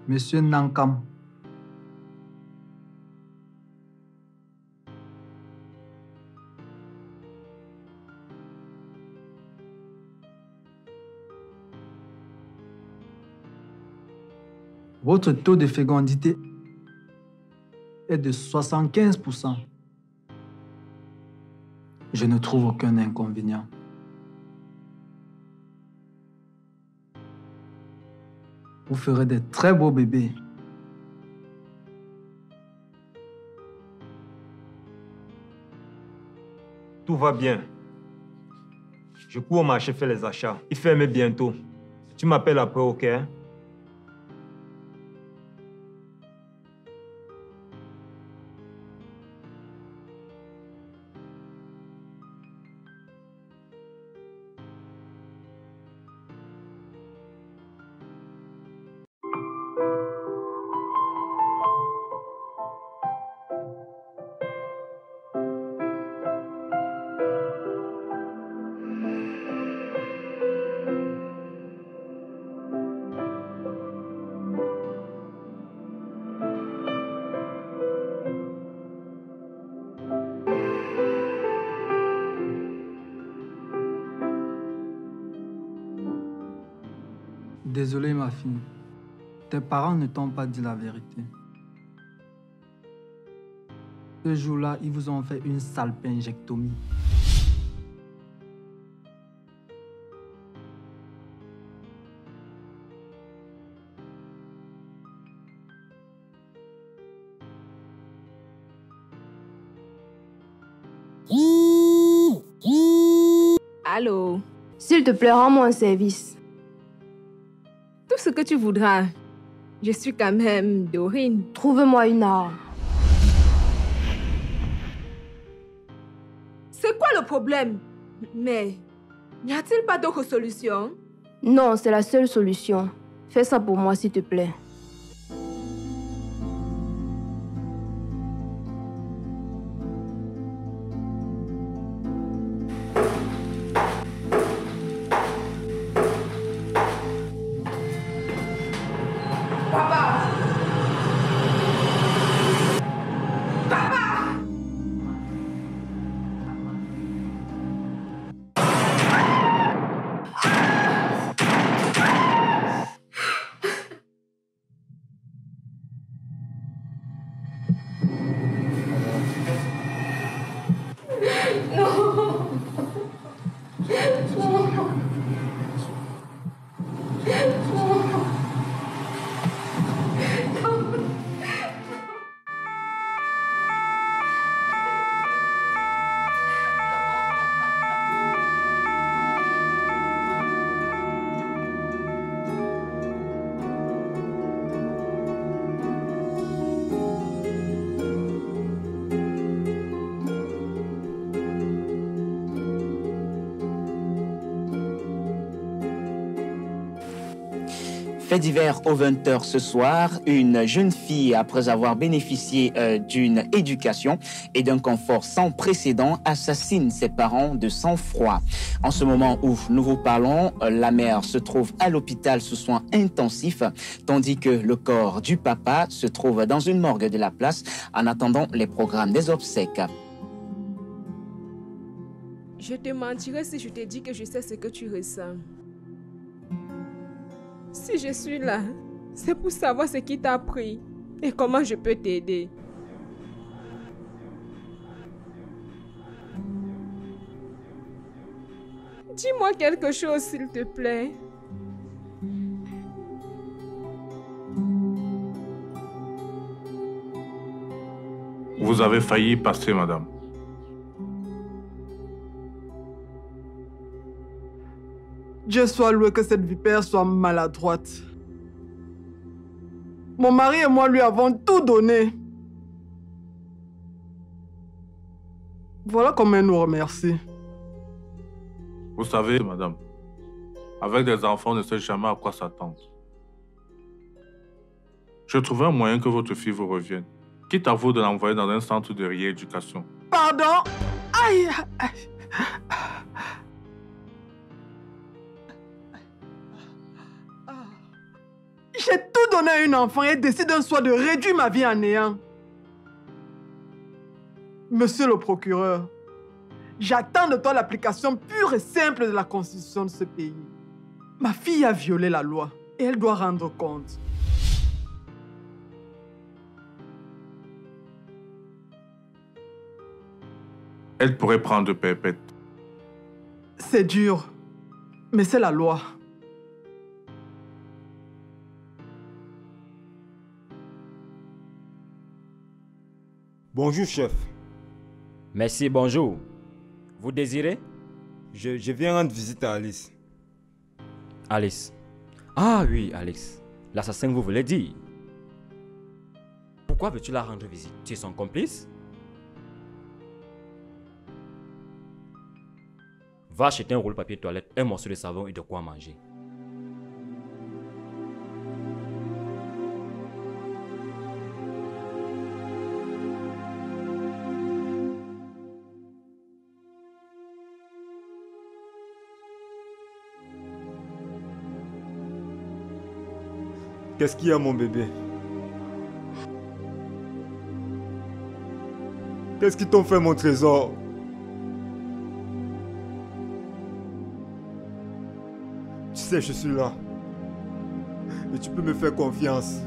Monsieur Nankam. Votre taux de fécondité est de 75%. Je ne trouve aucun inconvénient. Vous ferez des très beaux bébés. Tout va bien. Je cours au marché faire les achats. Il ferme bientôt. Tu m'appelles après, ok? Désolé ma fille, tes parents ne t'ont pas dit la vérité. Ce jour-là, ils vous ont fait une salpingectomie. Allô? S'il te plaît, rends-moi un service. Tout ce que tu voudras. Je suis quand même Dorine. Trouve-moi une arme. C'est quoi le problème? Mais n'y a-t-il pas d'autre solution? Non, c'est la seule solution. Fais ça pour moi, s'il te plaît. Fait divers aux 20h ce soir, une jeune fille, après avoir bénéficié d'une éducation et d'un confort sans précédent, assassine ses parents de sang-froid. En ce moment où nous vous parlons, la mère se trouve à l'hôpital sous soins intensifs, tandis que le corps du papa se trouve dans une morgue de la place en attendant les programmes des obsèques. Je te mentirais si je te dis que je sais ce que tu ressens. Si je suis là, c'est pour savoir ce qui t'a pris et comment je peux t'aider. Dis-moi quelque chose, s'il te plaît. Vous avez failli passer, madame. Dieu soit loué que cette vipère soit maladroite. Mon mari et moi lui avons tout donné. Voilà comment elle nous remercie. Vous savez, madame, avec des enfants, on ne sait jamais à quoi s'attendre. Je trouvais un moyen que votre fille vous revienne, quitte à vous de l'envoyer dans un centre de rééducation. Pardon? Aïe! J'ai tout on a un enfant et décide un soir de réduire ma vie à néant. Monsieur le procureur, j'attends de toi l'application pure et simple de la Constitution de ce pays. Ma fille a violé la loi et elle doit rendre compte. Elle pourrait prendre perpète. C'est dur, mais c'est la loi. Bonjour, chef. Merci, bonjour. Vous désirez? Je viens rendre visite à Alice. Alice. Ah oui, Alice. L'assassin que vous voulez dire. Pourquoi veux-tu la rendre visite? Tu es son complice? Va acheter un rouleau de papier toilette, un morceau de savon et de quoi manger. Qu'est-ce qu'il y a, mon bébé? Qu'est-ce qu'ils t'ont fait, mon trésor? Tu sais, je suis là. Et tu peux me faire confiance.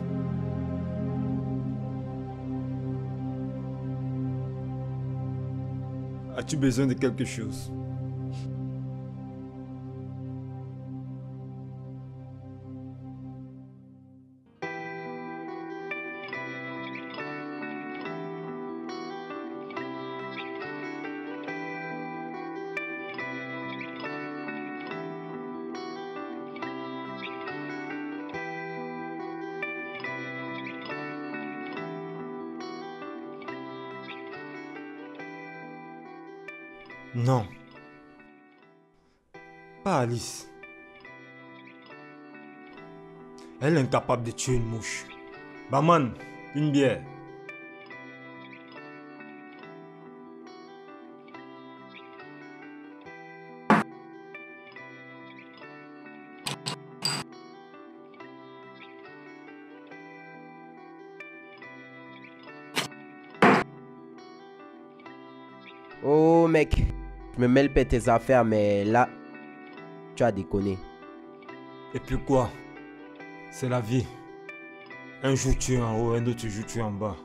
As-tu besoin de quelque chose? Non. Pas Alice. Elle est incapable de tuer une mouche. Baman, une bière. Oh mec, je me mêle pas tes affaires, mais là, tu as déconné. Et puis quoi? C'est la vie. Un jour tu es en haut, un autre jour tu es en bas.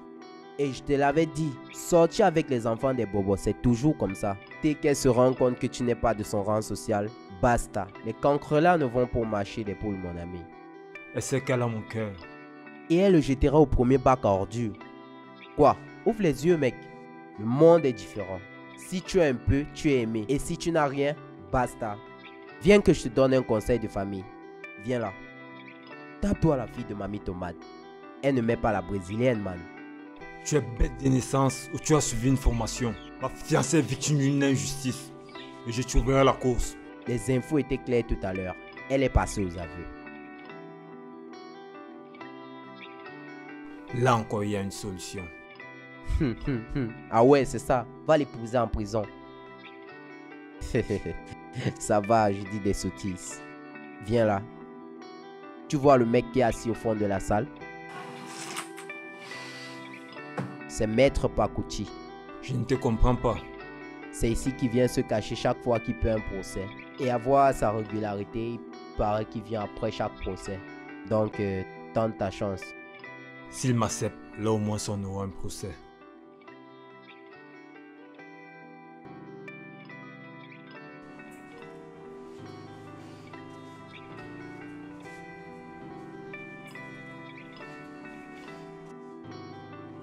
Et je te l'avais dit, sortir avec les enfants des bobos, c'est toujours comme ça. Dès qu'elle se rend compte que tu n'es pas de son rang social, basta. Les cancrelats ne vont pour marcher l'épaule, mon ami. Elle sait qu'elle a mon cœur. Et elle le jettera au premier bac à ordures. Quoi? Ouvre les yeux, mec. Le monde est différent. Si tu as un peu, tu es aimé. Et si tu n'as rien, basta. Viens que je te donne un conseil de famille. Viens là. Tape-toi la fille de Mamie Tomate. Elle ne met pas la brésilienne, man. Tu es bête de naissance ou tu as suivi une formation. Ma fiancée est victime d'une injustice. Et je trouverai la cause. Les infos étaient claires tout à l'heure. Elle est passée aux aveux. Là encore, il y a une solution. Ah ouais, c'est ça. Va l'épouser en prison. Ça va, je dis des sottises. Viens là. Tu vois le mec qui est assis au fond de la salle? C'est Maître Pakuti. Je ne te comprends pas. C'est ici qu'il vient se cacher chaque fois qu'il peut un procès. Et avoir sa régularité, il paraît qu'il vient après chaque procès. Donc, tente ta chance. S'il m'accepte, là au moins on aura un procès.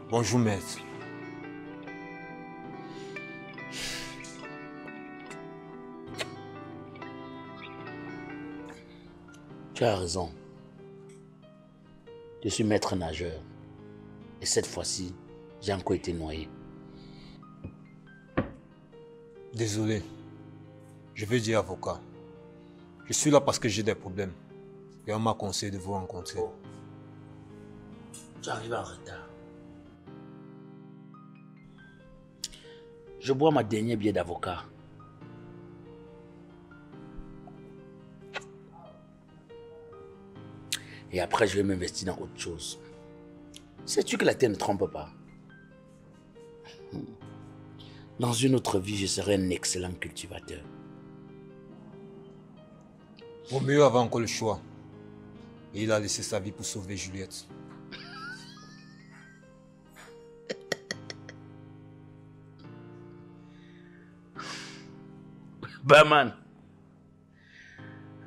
Bonjour, maître. Tu as raison. Je suis maître nageur. Et cette fois-ci, j'ai encore été noyé. Désolé. Je veux dire avocat. Je suis là parce que j'ai des problèmes. Et on m'a conseillé de vous rencontrer. Oh. Tu arrives en retard. Je bois ma dernière bière d'avocat. Et après, je vais m'investir dans autre chose. Sais-tu que la terre ne trompe pas? Dans une autre vie, je serai un excellent cultivateur. Au mieux avait encore le choix. Et il a laissé sa vie pour sauver Juliette. Barman,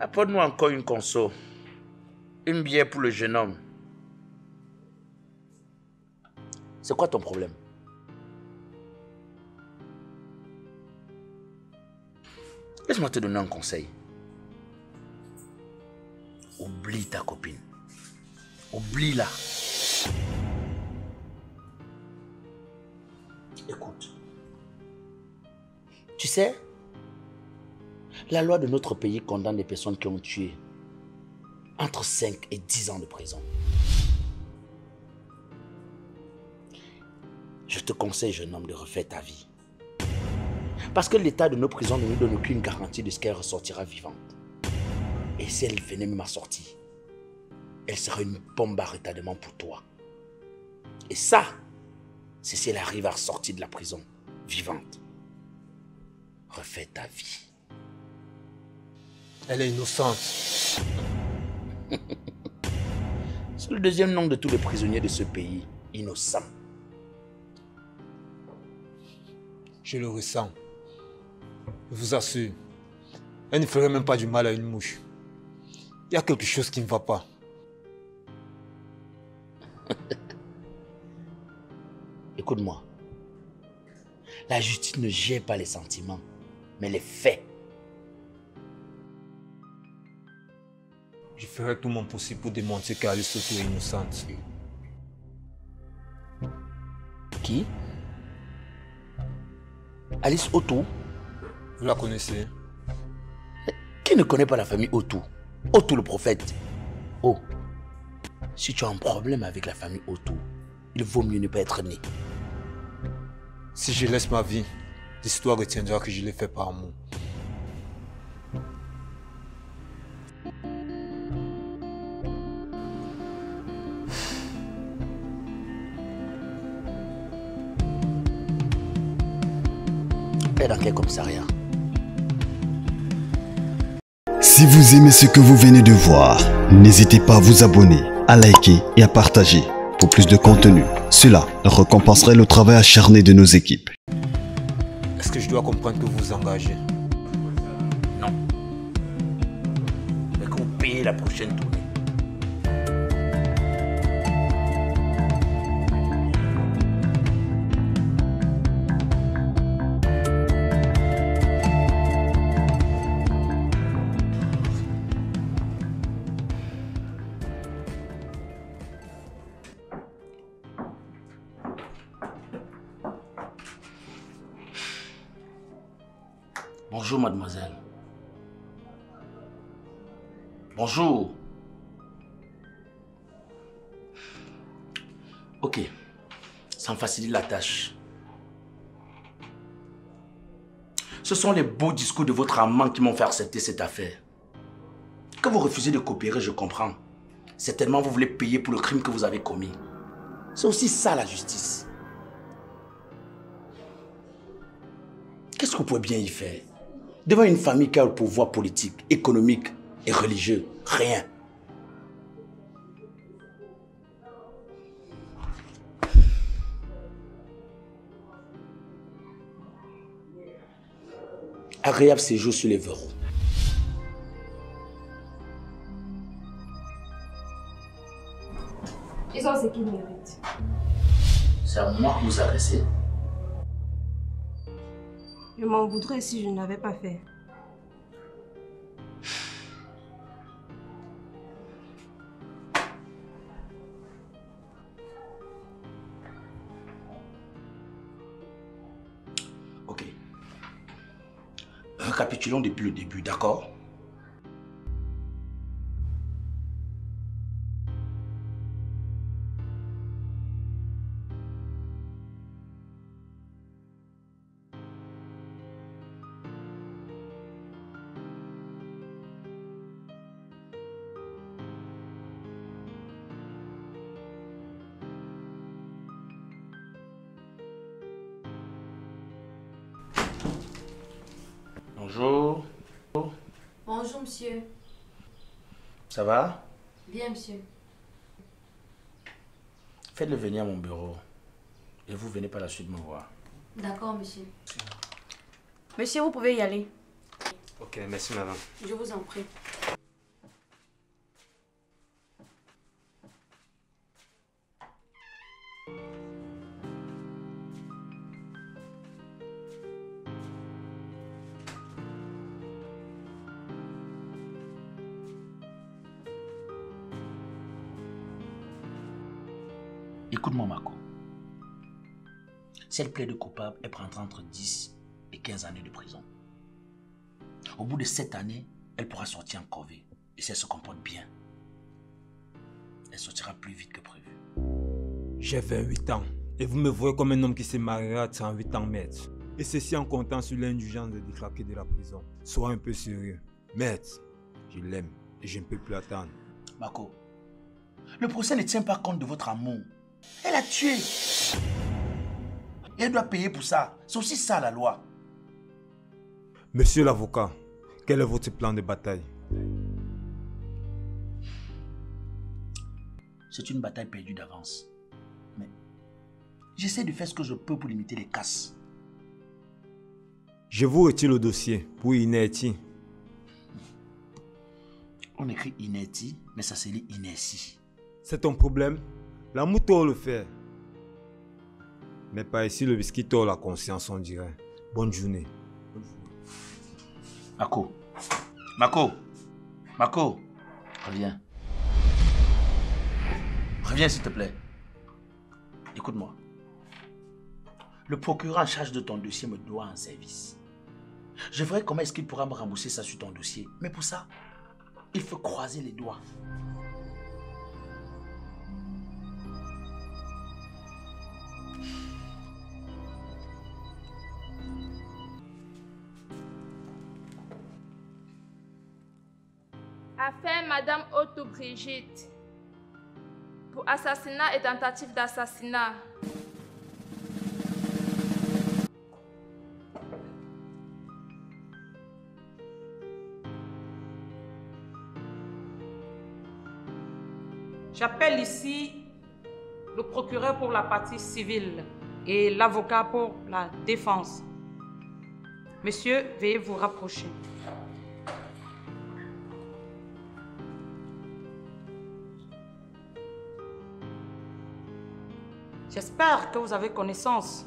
apporte-nous encore une conso. Une bière pour le jeune homme. C'est quoi ton problème? Laisse-moi te donner un conseil. Oublie ta copine. Oublie-la. Écoute. Tu sais, la loi de notre pays condamne les personnes qui ont tué entre 5 et 10 ans de prison. Je te conseille, jeune homme, de refaire ta vie. Parce que l'état de nos prisons ne nous donne aucune garantie de ce qu'elle ressortira vivante. Et si elle venait même à sortir, elle serait une bombe à retardement pour toi. Et ça, c'est si elle arrive à ressortir de la prison vivante. Refais ta vie. Elle est innocente. C'est le deuxième nom de tous les prisonniers de ce pays, innocent. Je le ressens. Je vous assure, elle ne ferait même pas du mal à une mouche. Il y a quelque chose qui ne va pas. Écoute-moi. La justice ne gère pas les sentiments, mais les faits. Je ferai tout mon possible pour démontrer qu'Alice Otto est innocente. Qui? Alice Otto? Vous la connaissez? Qui ne connaît pas la famille Otto? Otto le prophète. Oh, si tu as un problème avec la famille Otto, il vaut mieux ne pas être né. Si je laisse ma vie, l'histoire retiendra que je l'ai fait par amour. Et dans quel commissariat? Si vous aimez ce que vous venez de voir, n'hésitez pas à vous abonner, à liker et à partager pour plus de contenu. Cela récompenserait le travail acharné de nos équipes. Est-ce que je dois comprendre que vous vous engagez? Non. Mais que vous payez la prochaine tournée. Bonjour, mademoiselle. Bonjour. Ok, ça me facilite la tâche. Ce sont les beaux discours de votre amant qui m'ont fait accepter cette affaire. Que vous refusez de coopérer, je comprends. Certainement, vous voulez payer pour le crime que vous avez commis. C'est aussi ça, la justice. Qu'est-ce que vous pouvez bien y faire? Devant une famille qui a le pouvoir politique, économique et religieux, rien. Agréable séjour sur les verrous. Ils ont ce qu'ils méritent. C'est à moi que vous adressez. Je m'en voudrais si je n'avais pas fait. Ok. Récapitulons depuis le début, d'accord? Bonjour. Bonjour, monsieur. Ça va? Bien, monsieur. Faites-le venir à mon bureau. Et vous venez par la suite me voir. D'accord, monsieur. Monsieur, vous pouvez y aller. Ok, merci madame. Je vous en prie. Écoute-moi, Marco. Si elle plaide coupable, elle prendra entre 10 et 15 années de prison. Au bout de 7 années, elle pourra sortir en corvée. Et si elle se comporte bien, elle sortira plus vite que prévu. J'ai 28 ans. Et vous me voyez comme un homme qui se mariera à 38 ans, maître. Et ceci en comptant sur l'indulgence de déclaquer de la prison. Sois un peu sérieux. Maître, je l'aime et je ne peux plus attendre. Marco, le procès ne tient pas compte de votre amour. Elle a tué. Et elle doit payer pour ça. C'est aussi ça la loi. Monsieur l'avocat, quel est votre plan de bataille? C'est une bataille perdue d'avance. Mais j'essaie de faire ce que je peux pour limiter les casses. Je vous retire le dossier pour inertie. On écrit inertie, mais ça se lit inertie. C'est ton problème? L'amour tord le fer. Mais pas ici, le whisky tord la conscience, on dirait. Bonne journée. Marco. Marco. Marco. Reviens. Reviens, s'il te plaît. Écoute-moi. Le procureur en charge de ton dossier me doit un service. Je verrai comment est-ce qu'il pourra me rembourser ça sur ton dossier. Mais pour ça, il faut croiser les doigts. Affaire Madame Otto Brigitte pour assassinat et tentative d'assassinat. J'appelle ici le procureur pour la partie civile et l'avocat pour la défense. Monsieur, veuillez vous rapprocher. J'espère que vous avez connaissance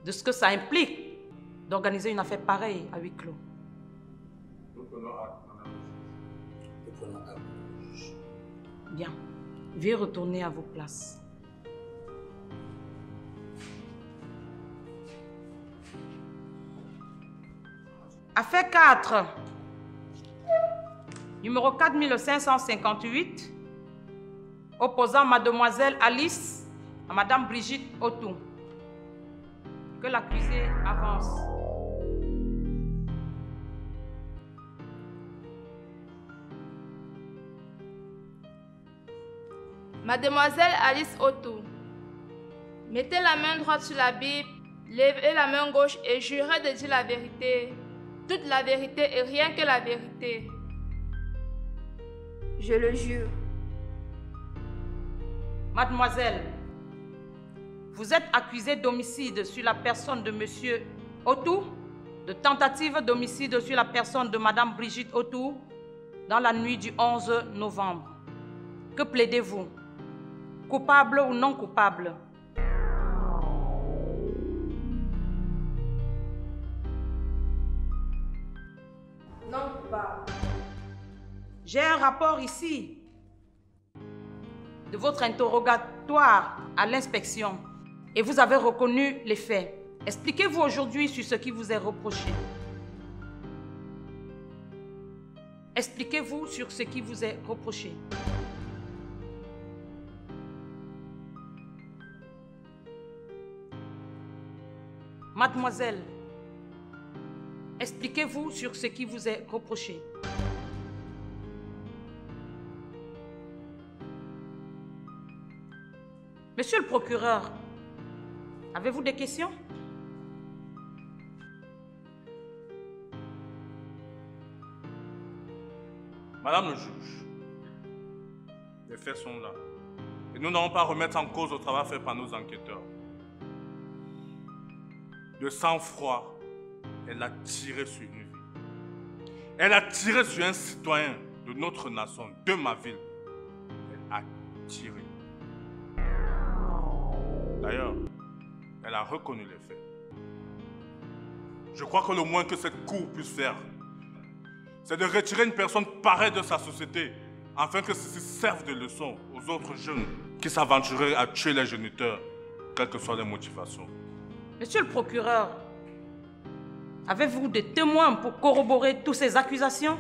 de ce que ça implique d'organiser une affaire pareille à huis clos. Bien. Veuillez retourner à vos places. Affaire 4. Numéro 4558. Opposant Mademoiselle Alice à Madame Brigitte Otto. Que l'accusé avance. Mademoiselle Alice Otto, mettez la main droite sur la Bible, levez la main gauche et jurez de dire la vérité, toute la vérité et rien que la vérité. Je le jure. Mademoiselle, vous êtes accusée d'homicide sur la personne de Monsieur Otto, de tentative d'homicide sur la personne de Madame Brigitte Otto dans la nuit du 11 novembre. Que plaidez-vous? Coupable ou non coupable? Non coupable. J'ai un rapport ici de votre interrogatoire à l'inspection et vous avez reconnu les faits. Expliquez-vous aujourd'hui sur ce qui vous est reproché. Expliquez-vous sur ce qui vous est reproché. Mademoiselle, expliquez-vous sur ce qui vous est reproché. Monsieur le procureur, avez-vous des questions? Madame le juge, les faits sont là. Et nous n'allons pas remettre en cause le travail fait par nos enquêteurs. De sang-froid, elle a tiré sur une vie. Elle a tiré sur un citoyen de notre nation, de ma ville. Elle a tiré. D'ailleurs, elle a reconnu les faits. Je crois que le moins que cette cour puisse faire, c'est de retirer une personne pareille de sa société, afin que ceci serve de leçon aux autres jeunes qui s'aventureraient à tuer les géniteurs, quelles que soient les motivations. Monsieur le procureur, avez-vous des témoins pour corroborer toutes ces accusations?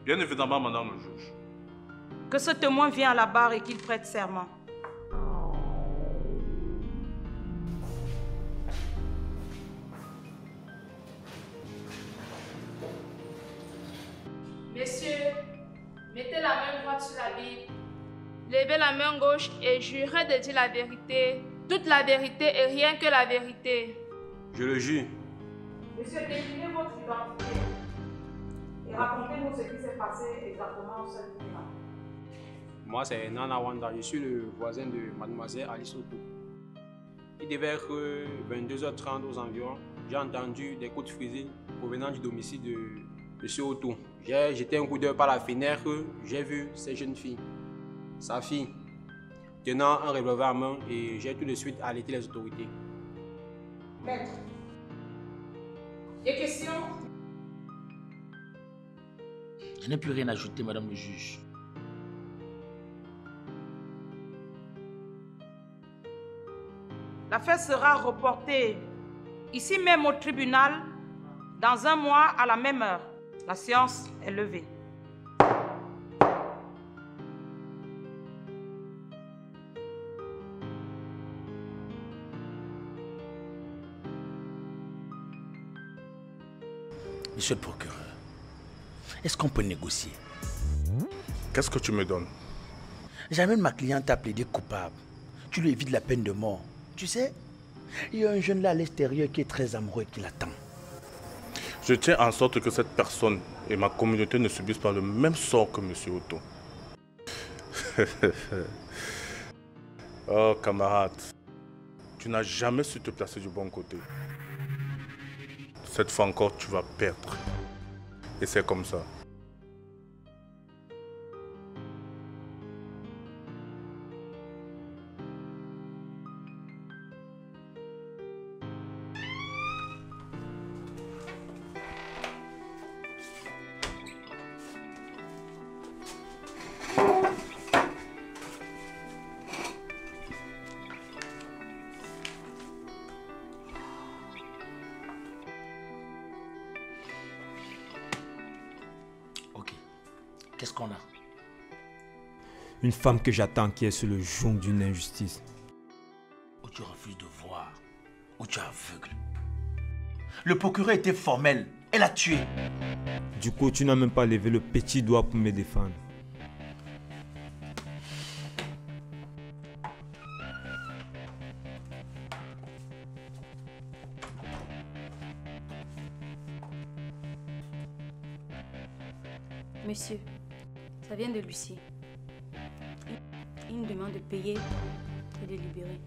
Bien évidemment, madame le juge. Que ce témoin vienne à la barre et qu'il prête serment. Messieurs, mettez la main droite sur la Bible, levez la main gauche et jurez de dire la vérité, toute la vérité et rien que la vérité. Je le jure. Monsieur, décrivez votre identité et racontez-nous ce qui s'est passé exactement au seul moment. Moi, c'est Nana Wanda. Je suis le voisin de mademoiselle Alice Otou. Il devait être 22h30 aux environs. J'ai entendu des coups de fusil provenant du domicile de M. Otou. J'ai jeté un coup d'œil par la fenêtre. J'ai vu ces jeunes filles, sa fille, tenant un revolver à main et j'ai tout de suite alerté les autorités. Maître, des questions? Je n'ai plus rien à ajouter, madame le juge. L'affaire sera reportée ici même au tribunal dans 1 mois à la même heure. La séance est levée. Monsieur le procureur, est-ce qu'on peut négocier? Qu'est-ce que tu me donnes? J'amène ma cliente à plaider coupable. Tu lui évites la peine de mort. Tu sais, il y a un jeune là à l'extérieur qui est très amoureux et qui l'attend. Je tiens en sorte que cette personne et ma communauté ne subissent pas le même sort que M. Otto. Oh, camarade, tu n'as jamais su te placer du bon côté. Cette fois encore, tu vas perdre. Et c'est comme ça. Qu'est-ce qu'on a? Une femme que j'attends qui est sur le joug d'une injustice. Ou tu refuses de voir, ou tu es aveugle. Le procureur était formel, elle a tué. Du coup, tu n'as même pas levé le petit doigt pour me défendre. Monsieur, ça vient de l'huissier. Il nous demande de payer et de libérer.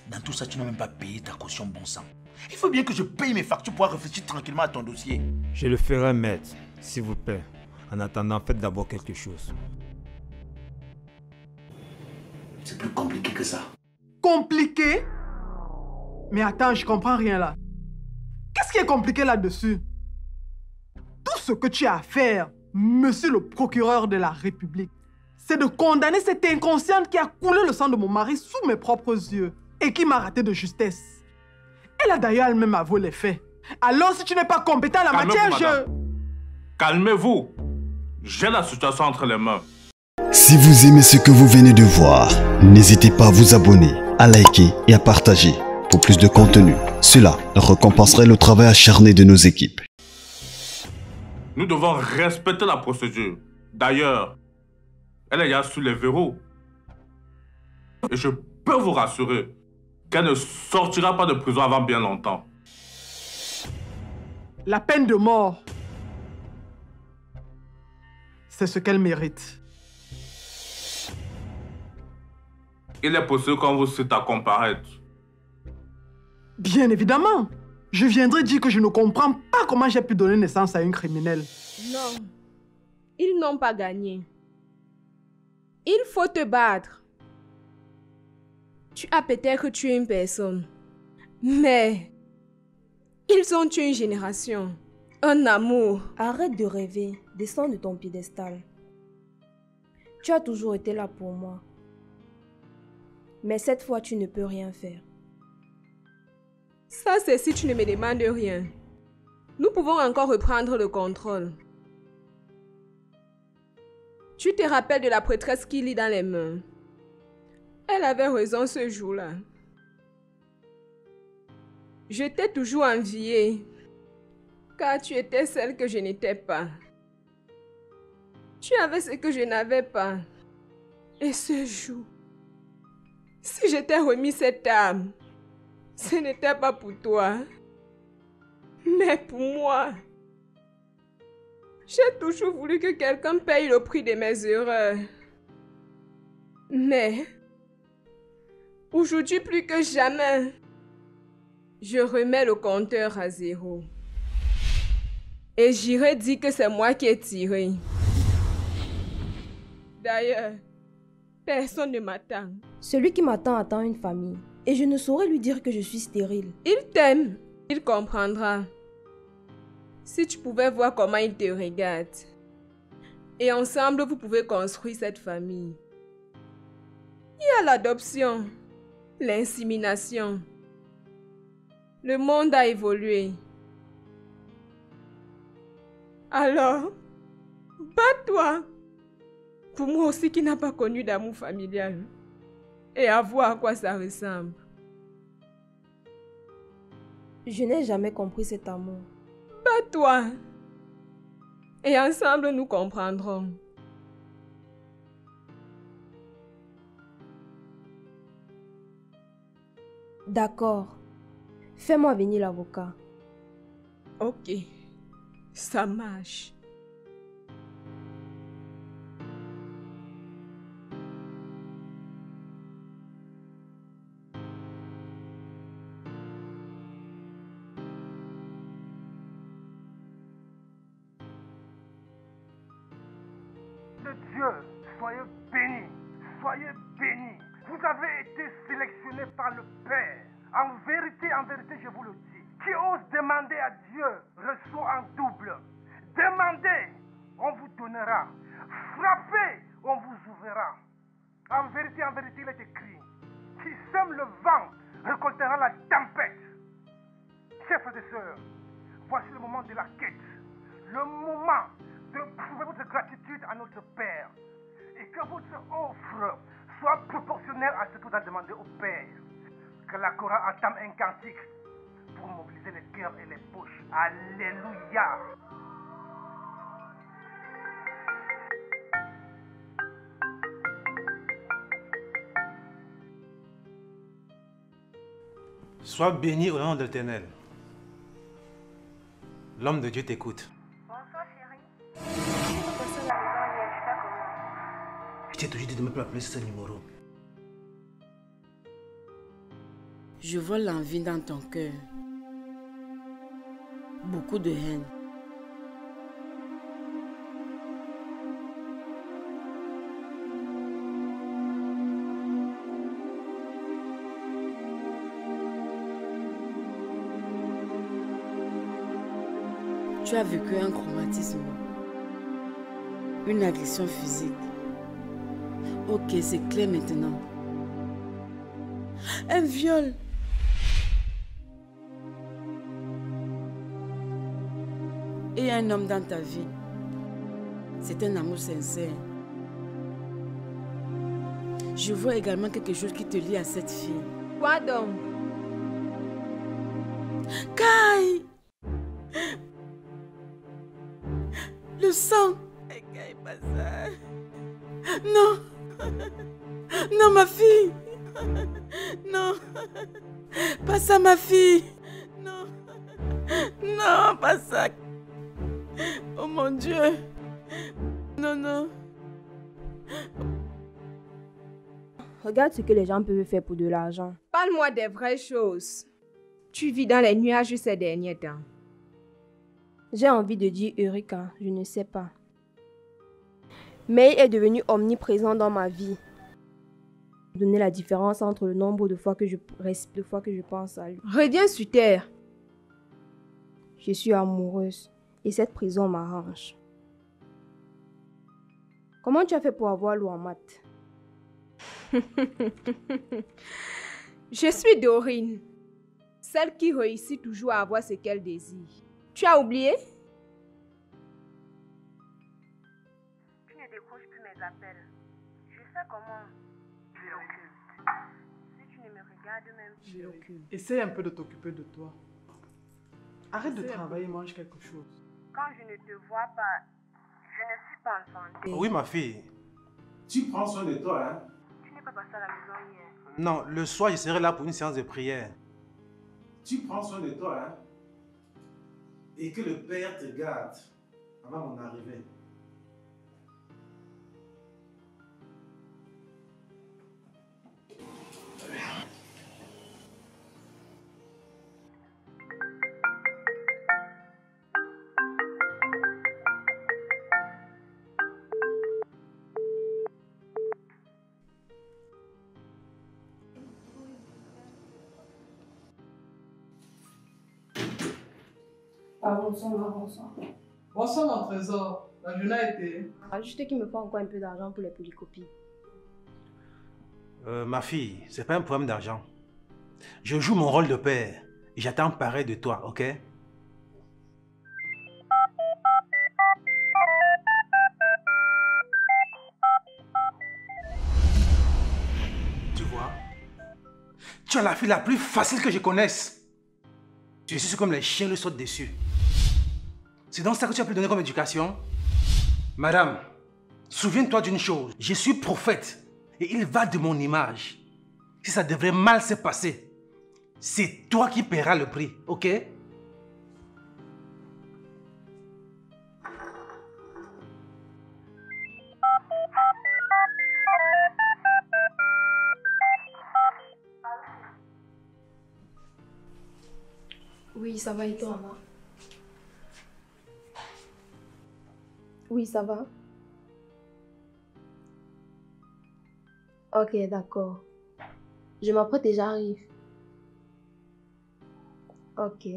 Dans tout ça, tu n'as même pas payé ta caution, bon sang. Il faut bien que je paye mes factures pour pouvoir réfléchir tranquillement à ton dossier. Je le ferai, maître, s'il vous plaît. En attendant, faites d'abord quelque chose. C'est plus compliqué que ça. Compliqué? Mais attends, je comprends rien là. Qu'est-ce qui est compliqué là-dessus? Tout ce que tu as à faire, monsieur le procureur de la République, c'est de condamner cette inconsciente qui a coulé le sang de mon mari sous mes propres yeux et qui m'a raté de justesse. Elle a d'ailleurs elle-même avoué les faits. Alors si tu n'es pas compétent en la matière, je... Calmez-vous. J'ai la situation entre les mains. Si vous aimez ce que vous venez de voir, n'hésitez pas à vous abonner, à liker et à partager pour plus de contenu. Cela récompenserait le travail acharné de nos équipes. Nous devons respecter la procédure. D'ailleurs, elle est sous les verrous. Et je peux vous rassurer qu'elle ne sortira pas de prison avant bien longtemps. La peine de mort, c'est ce qu'elle mérite. Il est possible qu'on vous cite à comparaître. Bien évidemment. Je viendrai dire que je ne comprends pas comment j'ai pu donner naissance à une criminelle. Non, ils n'ont pas gagné. Il faut te battre. Tu as peut-être tué une personne, mais ils ont tué une génération, un amour. Arrête de rêver, descends de ton piédestal. Tu as toujours été là pour moi. Mais cette fois, tu ne peux rien faire. Ça, c'est si tu ne me demandes rien. Nous pouvons encore reprendre le contrôle. Tu te rappelles de la prêtresse qui lit dans les mains. Elle avait raison ce jour-là. Je t'ai toujours enviée, car tu étais celle que je n'étais pas. Tu avais ce que je n'avais pas. Et ce jour, si je t'ai remis cette âme, ce n'était pas pour toi, mais pour moi. J'ai toujours voulu que quelqu'un paye le prix de mes erreurs. Mais, aujourd'hui plus que jamais, je remets le compteur à 0. Et j'irai dire que c'est moi qui ai tiré. D'ailleurs, personne ne m'attend. Celui qui m'attend attend une famille. Et je ne saurais lui dire que je suis stérile. Il t'aime. Il comprendra. Si tu pouvais voir comment il te regarde. Et ensemble, vous pouvez construire cette famille. Il y a l'adoption, l'insémination. Le monde a évolué. Alors, bats-toi. Pour moi aussi qui n'a pas connu d'amour familial. Et à voir à quoi ça ressemble. Je n'ai jamais compris cet amour. Bats-toi. Et ensemble, nous comprendrons. D'accord. Fais-moi venir l'avocat. Ok. Ça marche. Dieu, soyez bénis, soyez bénis. Vous avez été sélectionnés par le Père. En vérité, je vous le dis. Qui ose demander à Dieu reçoit en double. Demandez, on vous donnera. Frappez, on vous ouvrira. En vérité, il est écrit. Qui sème le vent récoltera la tempête. Chers frères et sœurs, voici le moment de la quête. Le moment de prouver votre gratitude à notre Père. Et que votre offre soit proportionnelle à ce que vous avez demandé au Père. Que la chorale entame un cantique pour mobiliser les cœurs et les bouches. Alléluia. Sois béni au nom de l'Éternel. L'homme de Dieu t'écoute. Je t'ai toujours dit de me appeler ce numéro. Je vois l'envie dans ton cœur. Beaucoup de haine. Tu as vécu un traumatisme, une agression physique. Ok, c'est clair maintenant. Un viol. Et un homme dans ta vie. C'est un amour sincère. Je vois également quelque chose qui te lie à cette fille. Quoi donc? Kai! Le sang! Non! Non, ma fille! Non. Pas ça, ma fille. Non. Non, pas ça. Oh mon Dieu. Non, non. Regarde ce que les gens peuvent faire pour de l'argent. Parle-moi des vraies choses. Tu vis dans les nuages ces derniers temps. J'ai envie de dire Eureka, je ne sais pas. Mais il est devenu omniprésent dans ma vie. Donner la différence entre le nombre de fois que je pense à lui. Reviens sur terre. Je suis amoureuse et cette prison m'arrange. Comment tu as fait pour avoir l'eau en maths? Je suis Dorine, celle qui réussit toujours à avoir ce qu'elle désire. Tu as oublié? Tu ne décroches plus mes appels. Je sais comment. Si tu ne me regardes même plus. Essaye un peu de t'occuper de toi. Arrête de travailler, mange quelque chose. Quand je ne te vois pas, je ne suis pas en santé. Oui, ma fille. Tu prends soin de toi, hein? Tu n'es pas passé à la maison hier. Non, le soir, je serai là pour une séance de prière. Tu prends soin de toi, hein? Et que le Père te garde avant mon arrivée. Bonsoir. Bonsoir, mon trésor. La journée a été... Juste qu'il me faut encore un peu d'argent pour les polycopies. Ma fille, c'est pas un problème d'argent. Je joue mon rôle de père et j'attends pareil de toi, ok? Tu vois? Tu es la fille la plus facile que je connaisse. Tu es comme les chiens le sautent dessus. C'est donc ça que tu as pu donner comme éducation? Madame, souviens-toi d'une chose. Je suis prophète et il va de mon image. Si ça devrait mal se passer, c'est toi qui paieras le prix, ok? Oui, ça va et toi? Oui, ça va. Ok, d'accord. Je m'apprête et j'arrive. Ok.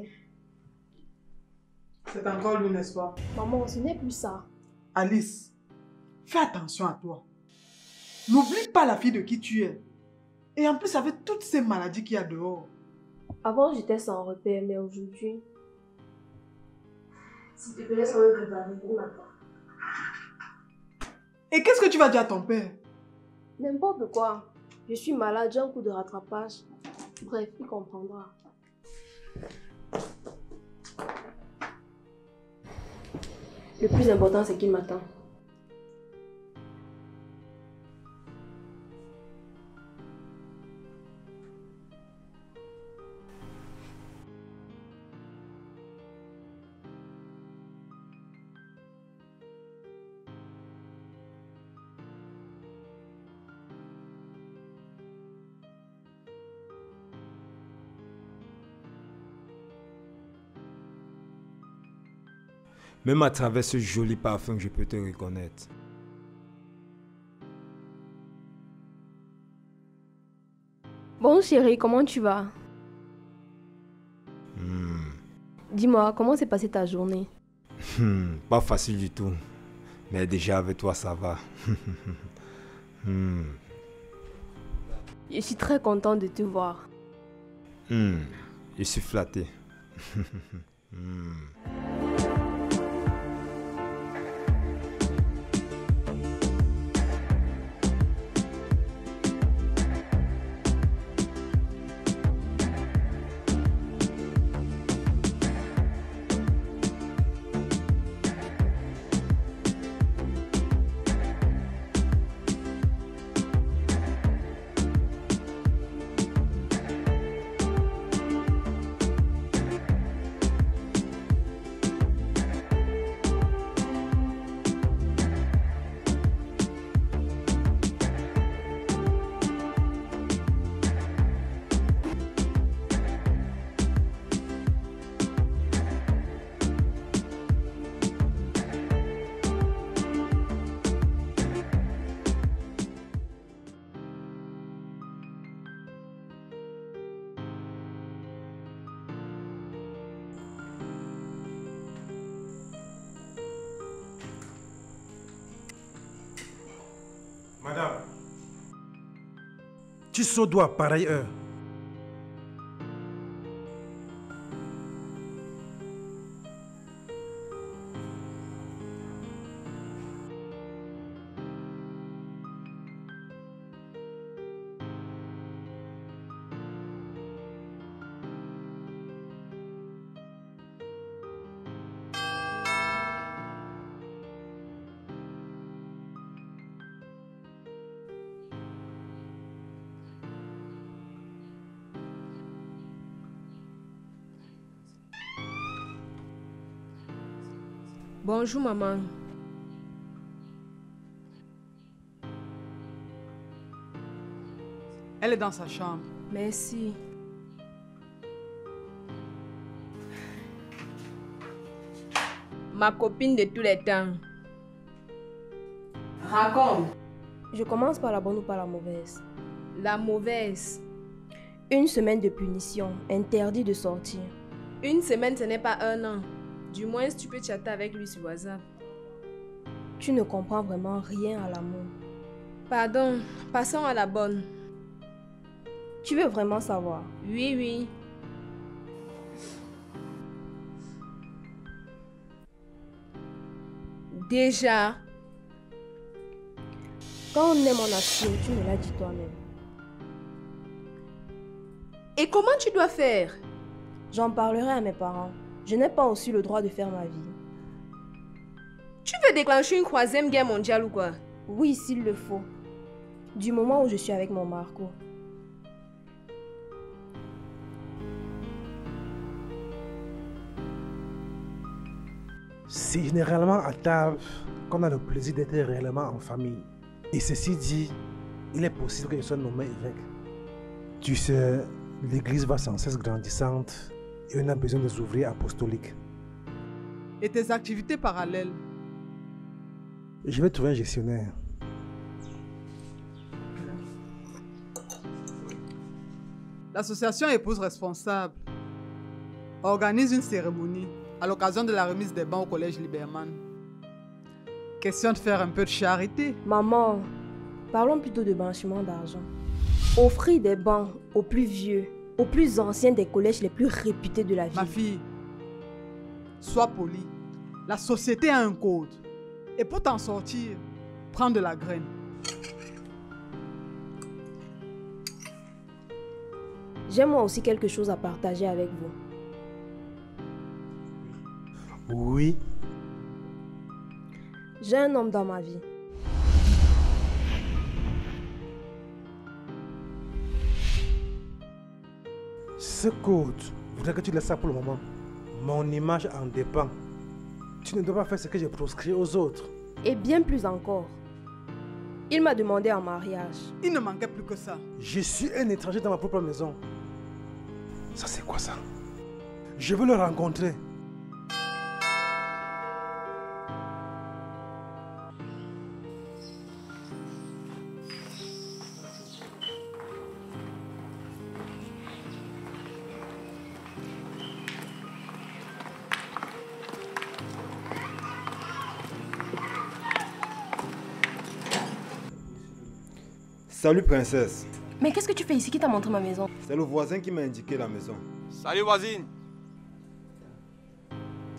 C'est encore lui, n'est-ce pas? Maman, ce n'est plus ça. Alice, fais attention à toi. N'oublie pas la fille de qui tu es. Et en plus, avec toutes ces maladies qu'il y a dehors. Avant, j'étais sans repère, mais aujourd'hui... S'il te plaît, ça me préparer pour maintenant. Et qu'est-ce que tu vas dire à ton père? N'importe quoi. Je suis malade, j'ai un coup de rattrapage. Bref, il comprendra. Le plus important, c'est qu'il m'attend. Même à travers ce joli parfum, je peux te reconnaître. Bon chérie, comment tu vas? Dis-moi, comment s'est passée ta journée? Pas facile du tout. Mais déjà avec toi, ça va. Je suis très contente de te voir. Je suis flatté. Madame, tu dois à pareille heure. Bonjour, maman. Elle est dans sa chambre. Merci. Ma copine de tous les temps. Raconte. Je commence par la bonne ou par la mauvaise? La mauvaise. Une semaine de punition, interdit de sortir. Une semaine, ce n'est pas un an. Du moins, tu peux chatter avec lui sur WhatsApp. Tu ne comprends vraiment rien à l'amour. Pardon, passons à la bonne. Tu veux vraiment savoir? Oui, oui. Déjà. Quand on aime en action, tu me l'as dit toi-même. Et comment tu dois faire? J'en parlerai à mes parents. Je n'ai pas aussi le droit de faire ma vie. Tu veux déclencher une 3e guerre mondiale ou quoi? Oui, s'il le faut. Du moment où je suis avec mon Marco. C'est généralement à table qu'on a le plaisir d'être réellement en famille. Et ceci dit, il est possible que je sois nommé évêque. Tu sais, l'église va sans cesse grandissante et on a besoin des ouvriers apostoliques. Et tes activités parallèles? Je vais trouver un gestionnaire. L'association Épouse Responsable organise une cérémonie à l'occasion de la remise des bancs au collège Liberman. Question de faire un peu de charité. Maman, parlons plutôt de blanchiment d'argent. Offrir des bancs aux plus vieux, aux plus anciens des collèges les plus réputés de la ville. Ma fille, sois polie. La société a un code. Et pour t'en sortir, prends de la graine. J'ai moi aussi quelque chose à partager avec vous. Oui. J'ai un homme dans ma vie. Ce code voudrait que tu laisses ça pour le moment. Mon image en dépend. Tu ne dois pas faire ce que j'ai proscrit aux autres. Et bien plus encore. Il m'a demandé en mariage. Il ne manquait plus que ça. Je suis un étranger dans ma propre maison. Ça c'est quoi ça? Je veux le rencontrer. Salut princesse. Mais qu'est-ce que tu fais ici? Qui t'a montré ma maison? C'est le voisin qui m'a indiqué la maison. Salut voisine.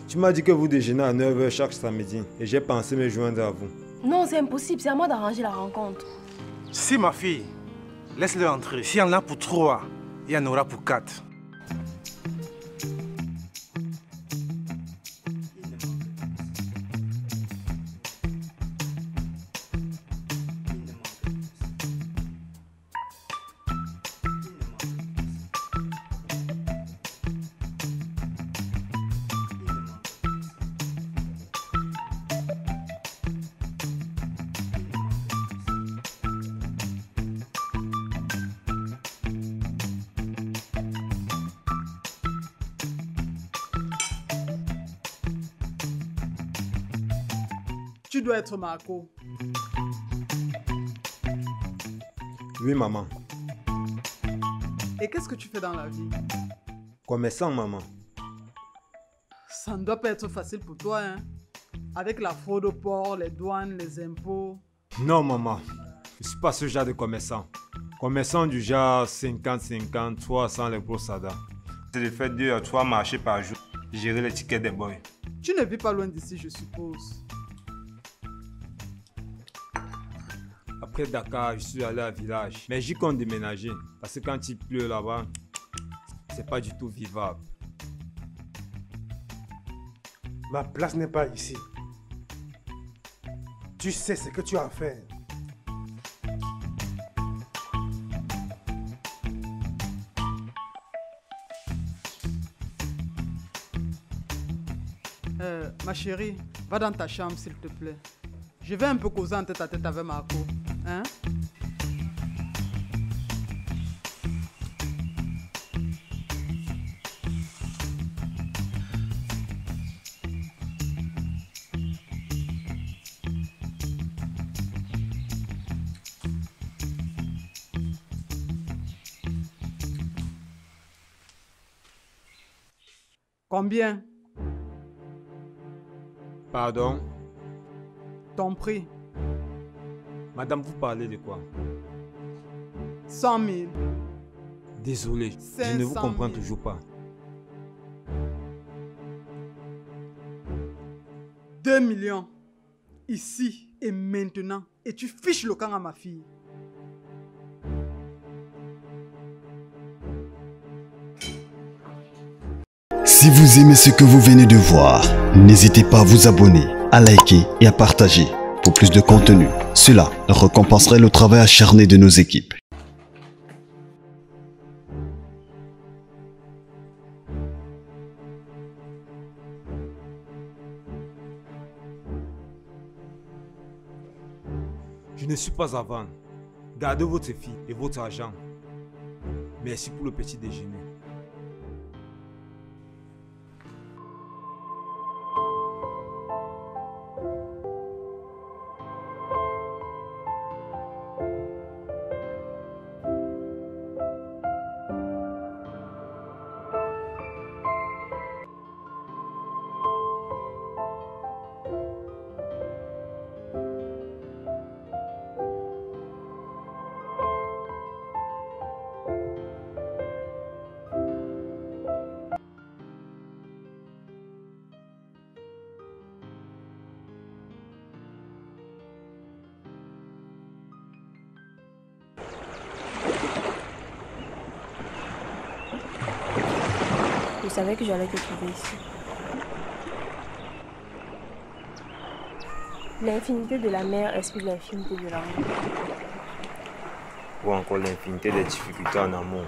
Tu m'as dit que vous déjeunez à 9 h chaque samedi et j'ai pensé me joindre à vous. Non, c'est impossible. C'est à moi d'arranger la rencontre. Si ma fille, laisse-le entrer. S'il y en a pour 3, il y en aura pour 4. Tu dois être Marco. Oui, maman. Et qu'est-ce que tu fais dans la vie? Commerçant, maman. Ça ne doit pas être facile pour toi, hein? Avec la fraude au port, les douanes, les impôts. Non, maman. Je ne suis pas ce genre de commerçant. Commerçant du genre 50-50, soit sans les gros sadas. C'est de faire 2 à 3 marchés par jour. Gérer les tickets des boys. Tu ne vis pas loin d'ici, je suppose. Après Dakar, je suis allé à village. Mais j'y compte déménager. Parce que quand il pleut là-bas, c'est pas du tout vivable. Ma place n'est pas ici. Tu sais ce que tu as à faire. Ma chérie, va dans ta chambre s'il te plaît. Je vais un peu causer en tête à tête avec Marco. Hein? Combien? Pardon? Ton prix? Madame, vous parlez de quoi? 100 000. Désolé, je ne vous comprends toujours pas. 2 millions. Ici et maintenant. Et tu fiches le camp à ma fille. Si vous aimez ce que vous venez de voir, n'hésitez pas à vous abonner, à liker et à partager pour plus de contenu. Cela récompenserait le travail acharné de nos équipes. Je ne suis pas à vendre. Gardez votre fille et votre argent. Merci pour le petit déjeuner. Je savais que j'allais te trouver ici. L'infinité de la mer explique l'infinité de l'amour. Ou encore l'infinité des difficultés en amour.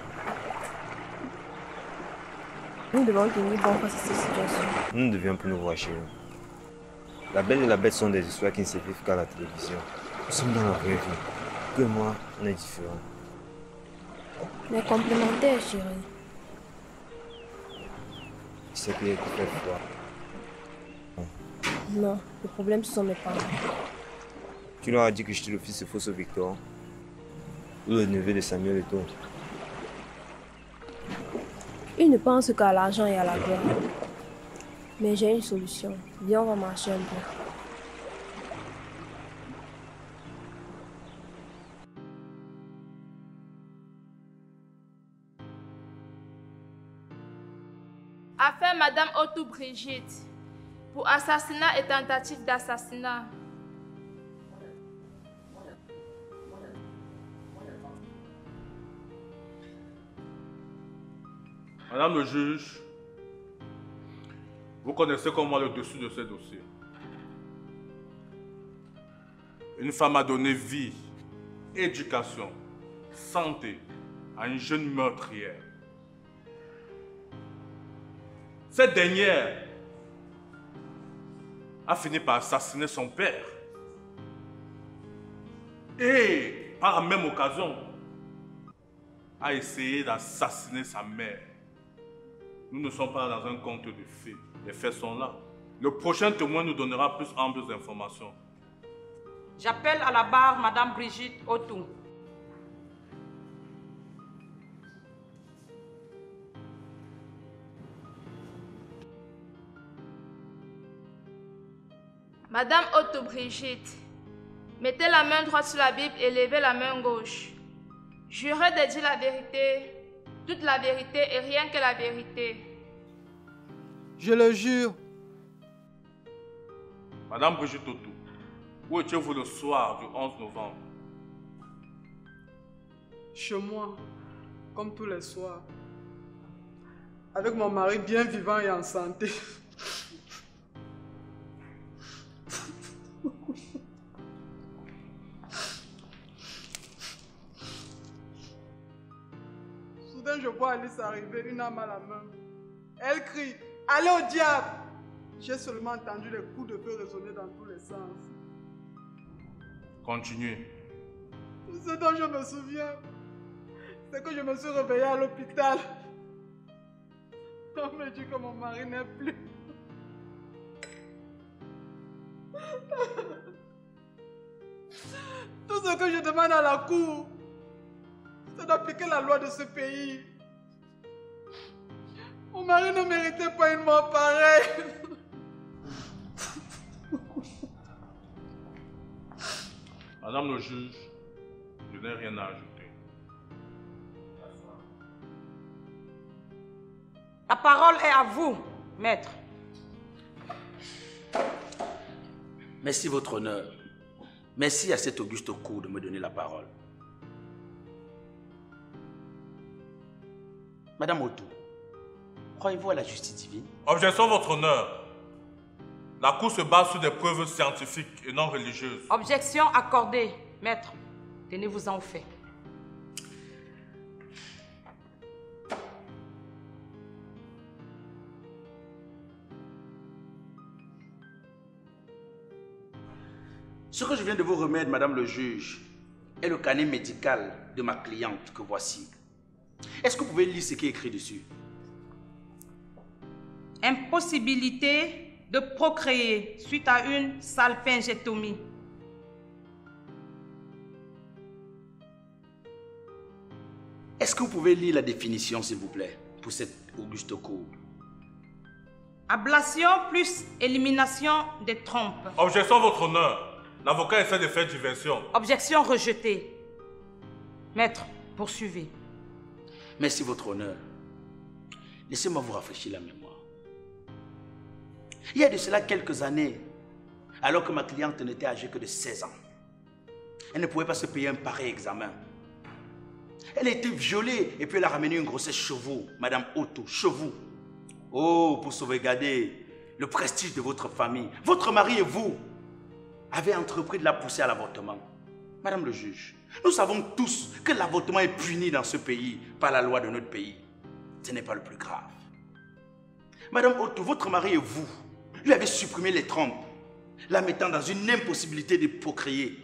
Nous devons tenir bon face à cette situation. Nous ne devions plus nous voir chez nous. La Belle et la Bête sont des histoires qui ne se vivent qu'à la télévision. Nous sommes dans la vraie vie. Que moi, on est différents. Mais complémentaires, chérie. C'est qu'il fait froid. Non, le problème ce sont mes parents. Tu leur as dit que j'étais le fils de Fosso Victor ou le neveu de Samuel Eto'o. Ils ne pensent qu'à l'argent et à la gloire. Mais j'ai une solution. Viens, on va marcher un peu. Affaire Madame Otou Brigitte pour assassinat et tentative d'assassinat. Madame le juge, vous connaissez comme moi le dessus de ce dossier. Une femme a donné vie, éducation, santé à une jeune meurtrière. Cette dernière a fini par assassiner son père. Et par la même occasion, a essayé d'assassiner sa mère. Nous ne sommes pas dans un conte de fées. Les faits sont là. Le prochain témoin nous donnera plus amples informations. J'appelle à la barre Madame Brigitte Otou. Madame Otou Brigitte, Mettez la main droite sur la Bible et levez la main gauche. Jurez de dire la vérité, toute la vérité et rien que la vérité. Je le jure. Madame Brigitte Otou, où étiez-vous le soir du 11 novembre? Chez moi, comme tous les soirs. Avec mon mari bien vivant et en santé. Soudain, je vois Alice arriver, une arme à la main. Elle crie, « Allez au diable !» J'ai seulement entendu les coups de feu résonner dans tous les sens. Continuez. Tout ce dont je me souviens, c'est que je me suis réveillée à l'hôpital. On me dit que mon mari n'est plus. Tout ce que je demande à la cour, c'est d'appliquer la loi de ce pays. Mon mari ne méritait pas une mort pareille. Madame le juge, je n'ai rien à ajouter. La parole est à vous, maître. Merci, votre honneur. Merci à cette auguste cour de me donner la parole. Madame Otou, croyez-vous à la justice divine? Objection, votre honneur. La cour se base sur des preuves scientifiques et non religieuses. Objection accordée, maître. Tenez-vous-en au fait. Ce que je viens de vous remettre, madame le juge, est le carnet médical de ma cliente que voici. Est-ce que vous pouvez lire ce qui est écrit dessus? Impossibilité de procréer suite à une salpingectomie. Est-ce que vous pouvez lire la définition, s'il vous plaît, pour cette auguste cour? Ablation plus élimination des trompes. Objection, votre honneur. L'avocat essaie de faire diversion. Objection rejetée. Maître, poursuivez. Merci, votre honneur. Laissez-moi vous rafraîchir la mémoire. Il y a de cela quelques années, alors que ma cliente n'était âgée que de 16 ans, elle ne pouvait pas se payer un pareil examen. Elle a été violée et puis elle a ramené une grossesse chez vous, Madame Otou, chez vous. Oh, pour sauvegarder le prestige de votre famille, votre mari et vous avez entrepris de la pousser à l'avortement. Madame le juge, nous savons tous que l'avortement est puni dans ce pays par la loi de notre pays. Ce n'est pas le plus grave. Madame Otou, votre mari et vous lui avez supprimé les trompes, la mettant dans une impossibilité de procréer.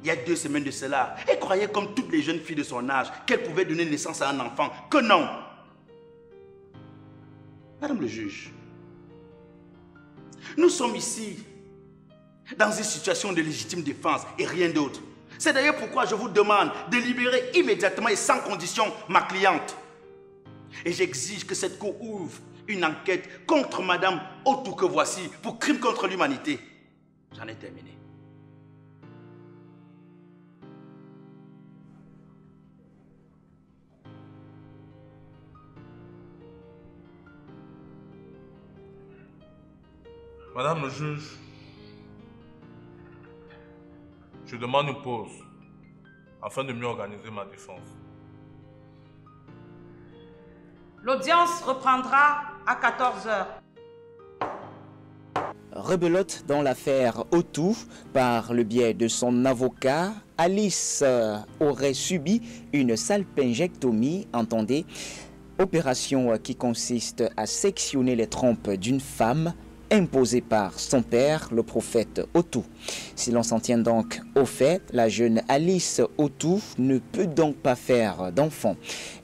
Il y a 2 semaines de cela, elle croyait comme toutes les jeunes filles de son âge qu'elle pouvait donner naissance à un enfant. Que non! Madame le juge, nous sommes ici dans une situation de légitime défense et rien d'autre. C'est d'ailleurs pourquoi je vous demande de libérer immédiatement et sans condition ma cliente. Et j'exige que cette cour ouvre une enquête contre Madame Otou que voici pour crime contre l'humanité. J'en ai terminé. Madame le juge, je demande une pause afin de mieux organiser ma défense. L'audience reprendra à 14h. Rebelote dans l'affaire Otou, par le biais de son avocat, Alice aurait subi une salpingectomie, entendez, opération qui consiste à sectionner les trompes d'une femme imposée par son père, le prophète Otou. Si l'on s'en tient donc au fait, la jeune Alice Otou ne peut donc pas faire d'enfant.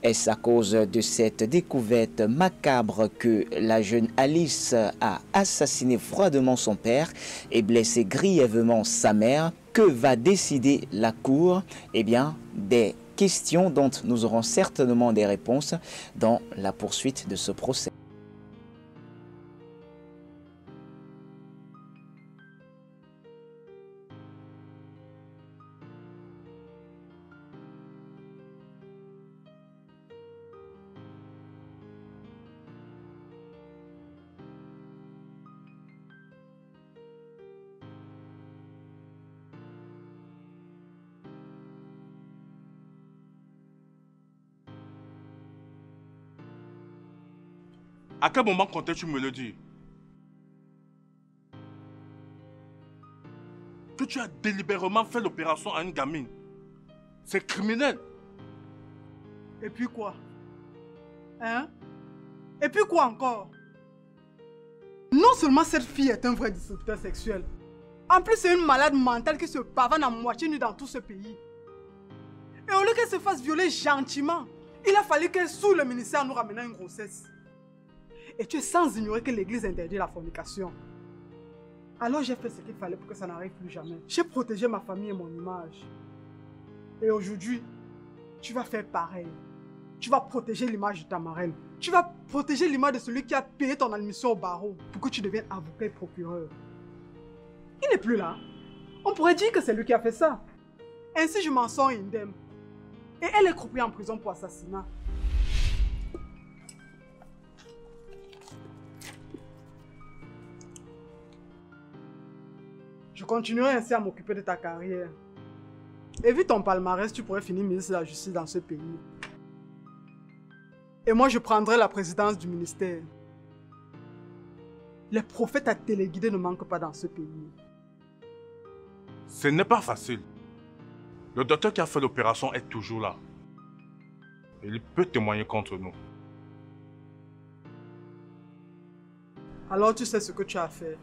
Est-ce à cause de cette découverte macabre que la jeune Alice a assassiné froidement son père et blessé grièvement sa mère? Que va décider la cour? Eh bien, des questions dont nous aurons certainement des réponses dans la poursuite de ce procès. À quel moment comptais-tu me le dire? Que tu as délibérément fait l'opération à une gamine. C'est criminel. Et puis quoi? Hein? Et puis quoi encore? Non seulement cette fille est un vrai disrupteur sexuel, en plus c'est une malade mentale qui se pavane à moitié nue dans tout ce pays. Et au lieu qu'elle se fasse violer gentiment, il a fallu qu'elle sous le ministère nous ramenant une grossesse. Et tu es sans ignorer que l'église interdit la fornication. Alors j'ai fait ce qu'il fallait pour que ça n'arrive plus jamais. J'ai protégé ma famille et mon image. Et aujourd'hui, tu vas faire pareil. Tu vas protéger l'image de ta marraine. Tu vas protéger l'image de celui qui a payé ton admission au barreau pour que tu deviennes avocat et procureur. Il n'est plus là. On pourrait dire que c'est lui qui a fait ça. Ainsi, je m'en sors indemne. Et elle est croupie en prison pour assassinat. Je continuerai ainsi à m'occuper de ta carrière. Et vu ton palmarès, tu pourrais finir ministre de la Justice dans ce pays. Et moi, je prendrai la présidence du ministère. Les prophètes à téléguider ne manquent pas dans ce pays. Ce n'est pas facile. Le docteur qui a fait l'opération est toujours là. Il peut témoigner contre nous. Alors tu sais ce que tu as fait.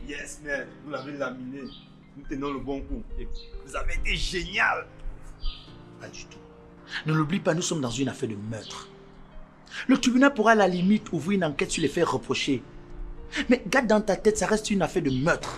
Yes, man, vous l'avez laminé. Nous tenons le bon coup. Et vous avez été génial. Pas du tout. Ne l'oublie pas, nous sommes dans une affaire de meurtre. Le tribunal pourra à la limite ouvrir une enquête sur les faits reprochés. Mais garde dans ta tête, ça reste une affaire de meurtre.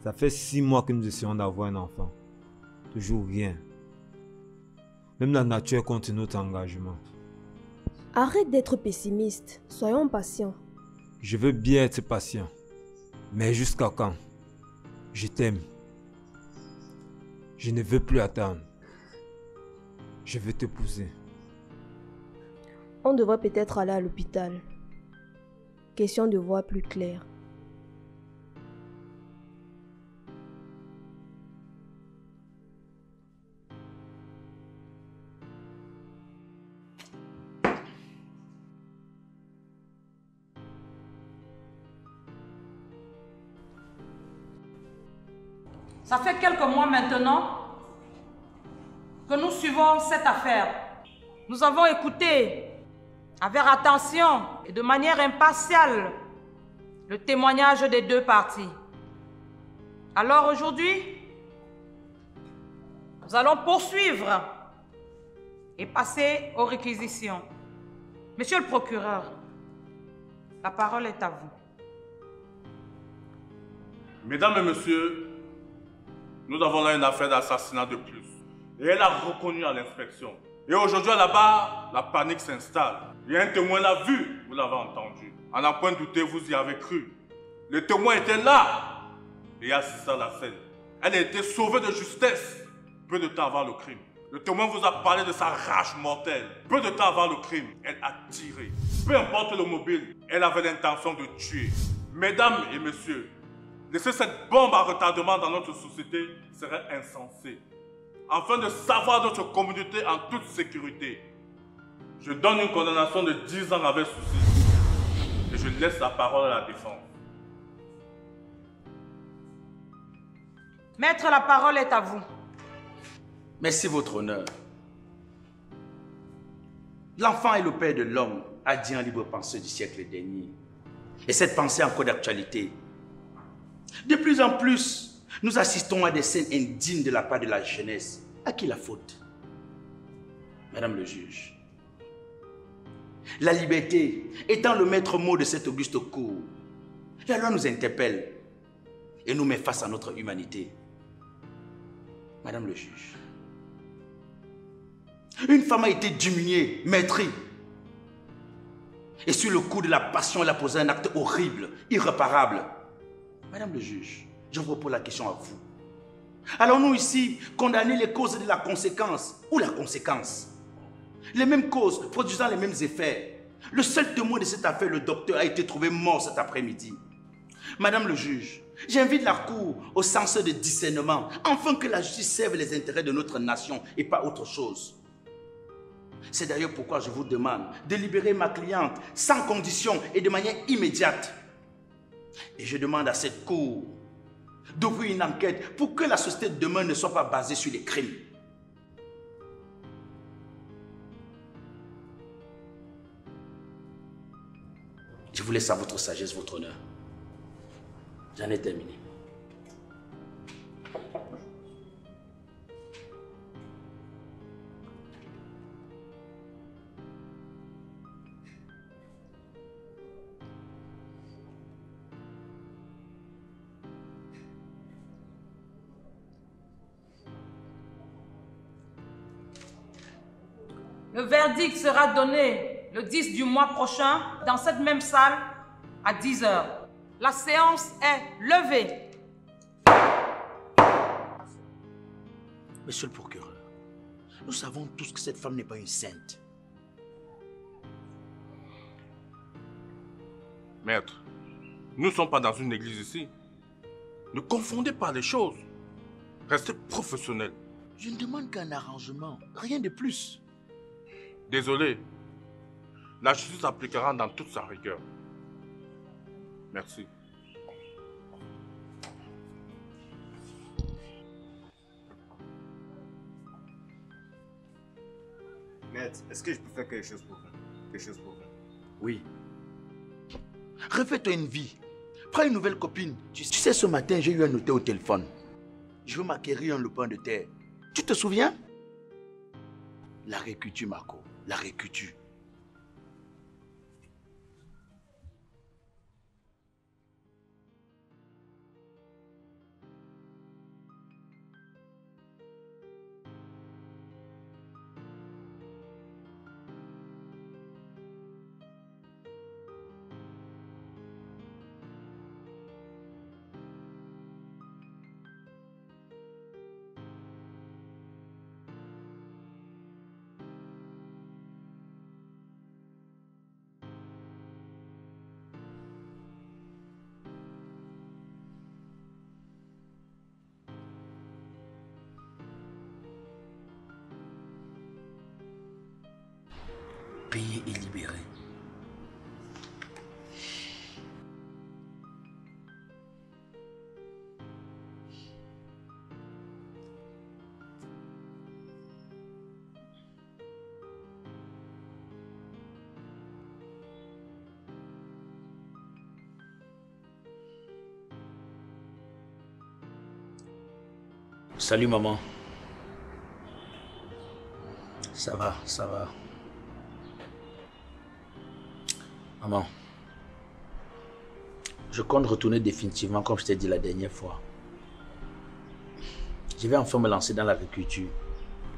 Ça fait 6 mois que nous essayons d'avoir un enfant. Toujours rien. Même la nature est contre notre engagement. Arrête d'être pessimiste. Soyons patients. Je veux bien être patient. Mais jusqu'à quand? Je t'aime. Je ne veux plus attendre. Je veux t'épouser. On devrait peut-être aller à l'hôpital. Question de voir plus clair. Ça fait quelques mois maintenant que nous suivons cette affaire. Nous avons écouté avec attention et de manière impartiale le témoignage des deux parties. Alors aujourd'hui, nous allons poursuivre et passer aux réquisitions. Monsieur le procureur, la parole est à vous. Mesdames et messieurs, nous avons là une affaire d'assassinat de plus. Et elle a reconnu à l'inspection. Et aujourd'hui, à la barre, la panique s'installe. Il y a un témoin l'a vu, vous l'avez entendu. À n'en point douter, vous y avez cru. Le témoin était là et assisté à la scène. Elle a été sauvée de justesse peu de temps avant le crime. Le témoin vous a parlé de sa rage mortelle. Peu de temps avant le crime, elle a tiré. Peu importe le mobile, elle avait l'intention de tuer. Mesdames et messieurs, laisser cette bombe à retardement dans notre société serait insensé. Afin de savoir notre communauté en toute sécurité, je donne une condamnation de 10 ans avec souci. Et je laisse la parole à la défense. Maître, la parole est à vous. Merci, votre honneur. L'enfant est le père de l'homme, a dit un libre penseur du siècle dernier. Et cette pensée est encore d'actualité. De plus en plus, nous assistons à des scènes indignes de la part de la jeunesse. À qui la faute? Madame le juge, la liberté étant le maître mot de cette auguste cour, la loi nous interpelle et nous met face à notre humanité. Madame le juge, une femme a été diminuée, maîtrise. Et sur le coup de la passion, elle a posé un acte horrible, irréparable. Madame le juge, je vous repose la question à vous. Allons-nous ici condamner les causes de la conséquence ou la conséquence? Les mêmes causes produisant les mêmes effets. Le seul témoin de cette affaire, le docteur, a été trouvé mort cet après-midi. Madame le juge, j'invite la Cour au sens de discernement, afin que la justice serve les intérêts de notre nation et pas autre chose. C'est d'ailleurs pourquoi je vous demande de libérer ma cliente sans condition et de manière immédiate. Et je demande à cette Cour d'ouvrir une enquête pour que la société de demain ne soit pas basée sur les crimes. Je vous laisse à votre sagesse, votre honneur. J'en ai terminé. Le verdict sera donné le 10 du mois prochain dans cette même salle à 10 h. La séance est levée. Monsieur le procureur, nous savons tous que cette femme n'est pas une sainte. Maître, nous ne sommes pas dans une église ici. Ne confondez pas les choses. Restez professionnel. Je ne demande qu'un arrangement, rien de plus. Désolé. La justice appliquera dans toute sa rigueur. Merci. Maître, est-ce que je peux faire quelque chose pour vous? Oui. Refais-toi une vie. Prends une nouvelle copine. Tu sais, ce matin, j'ai eu un notaire au téléphone. Je veux m'acquérir un lopin de terre. Tu te souviens? La réculture, Marco. La réculture. Payé et libéré. Salut maman. Ça va, ça va. Maman, je compte retourner définitivement comme je t'ai dit la dernière fois. Je vais enfin me lancer dans l'agriculture.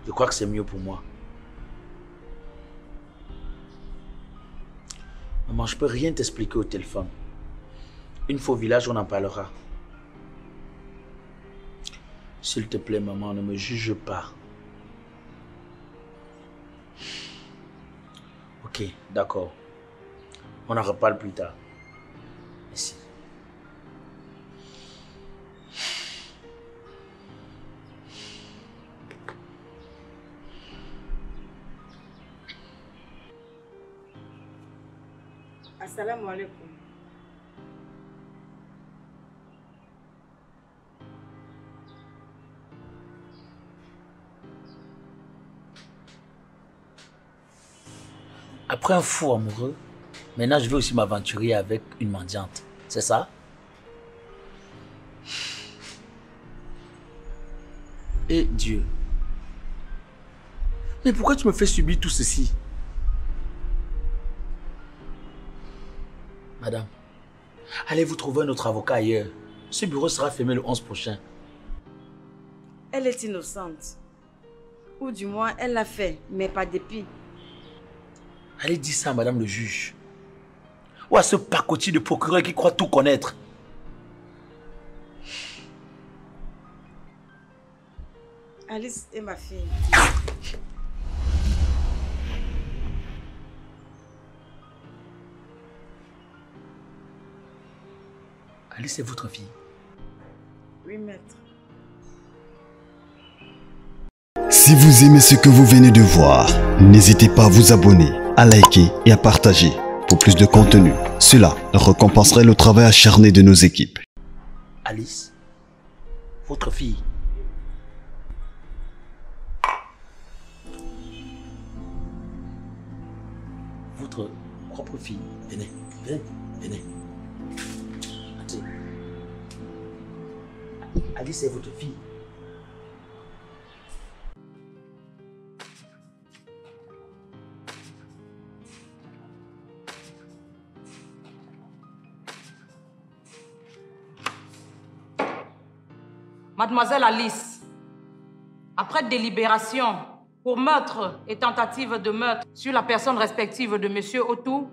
Je crois que c'est mieux pour moi. Maman, je peux rien t'expliquer au téléphone. Une fois au village, on en parlera. S'il te plaît, maman, ne me juge pas. Ok, d'accord. On en reparle plus tard. Merci. Assalamu alaikum. Après un fou amoureux, maintenant je vais aussi m'aventurer avec une mendiante. C'est ça? Et Dieu. Mais pourquoi tu me fais subir tout ceci? Madame, allez vous trouver un autre avocat ailleurs. Ce bureau sera fermé le 11 prochain. Elle est innocente. Ou du moins, elle l'a fait, mais pas dépit. Allez dire ça à madame le juge. Ou à ce pacotier de procureur qui croit tout connaître. Alice est ma fille. Alice est votre fille? Oui, maître. Si vous aimez ce que vous venez de voir, n'hésitez pas à vous abonner, à liker et à partager. Pour plus de contenu, cela récompenserait le travail acharné de nos équipes. Alice, votre fille. Votre propre fille. Venez, venez, venez. Alice est votre fille. Mademoiselle Alice, après délibération pour meurtre et tentative de meurtre sur la personne respective de Monsieur Otou,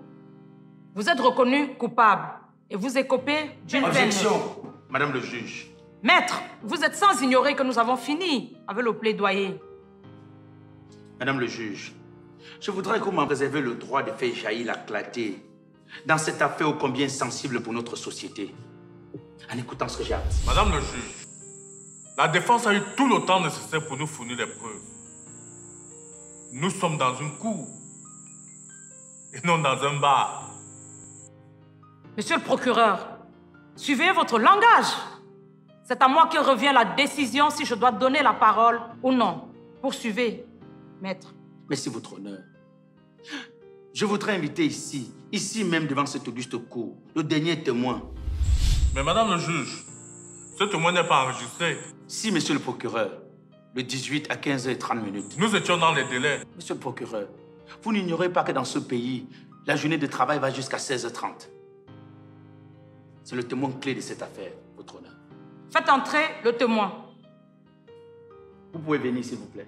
vous êtes reconnue coupable et vous écopez d'une peine. Objection, Madame le juge. Maître, vous êtes sans ignorer que nous avons fini avec le plaidoyer. Madame le juge, je voudrais que vous m'en réserviez le droit de faire jaillir la clarté dans cette affaire ô combien sensible pour notre société. En écoutant ce que j'ai à dire. Madame le juge, la défense a eu tout le temps nécessaire pour nous fournir les preuves. Nous sommes dans une cour et non dans un bar. Monsieur le procureur, suivez votre langage. C'est à moi que revient la décision si je dois donner la parole ou non. Poursuivez, maître. Merci, votre honneur. Je voudrais inviter ici même devant cette auguste cour, le dernier témoin. Mais madame le juge, ce témoin n'est pas enregistré. Si, monsieur le procureur, le 18 à 15h30. Nous étions dans les délais. Monsieur le procureur, vous n'ignorez pas que dans ce pays, la journée de travail va jusqu'à 16h30. C'est le témoin clé de cette affaire, votre honneur. Faites entrer le témoin. Vous pouvez venir, s'il vous plaît.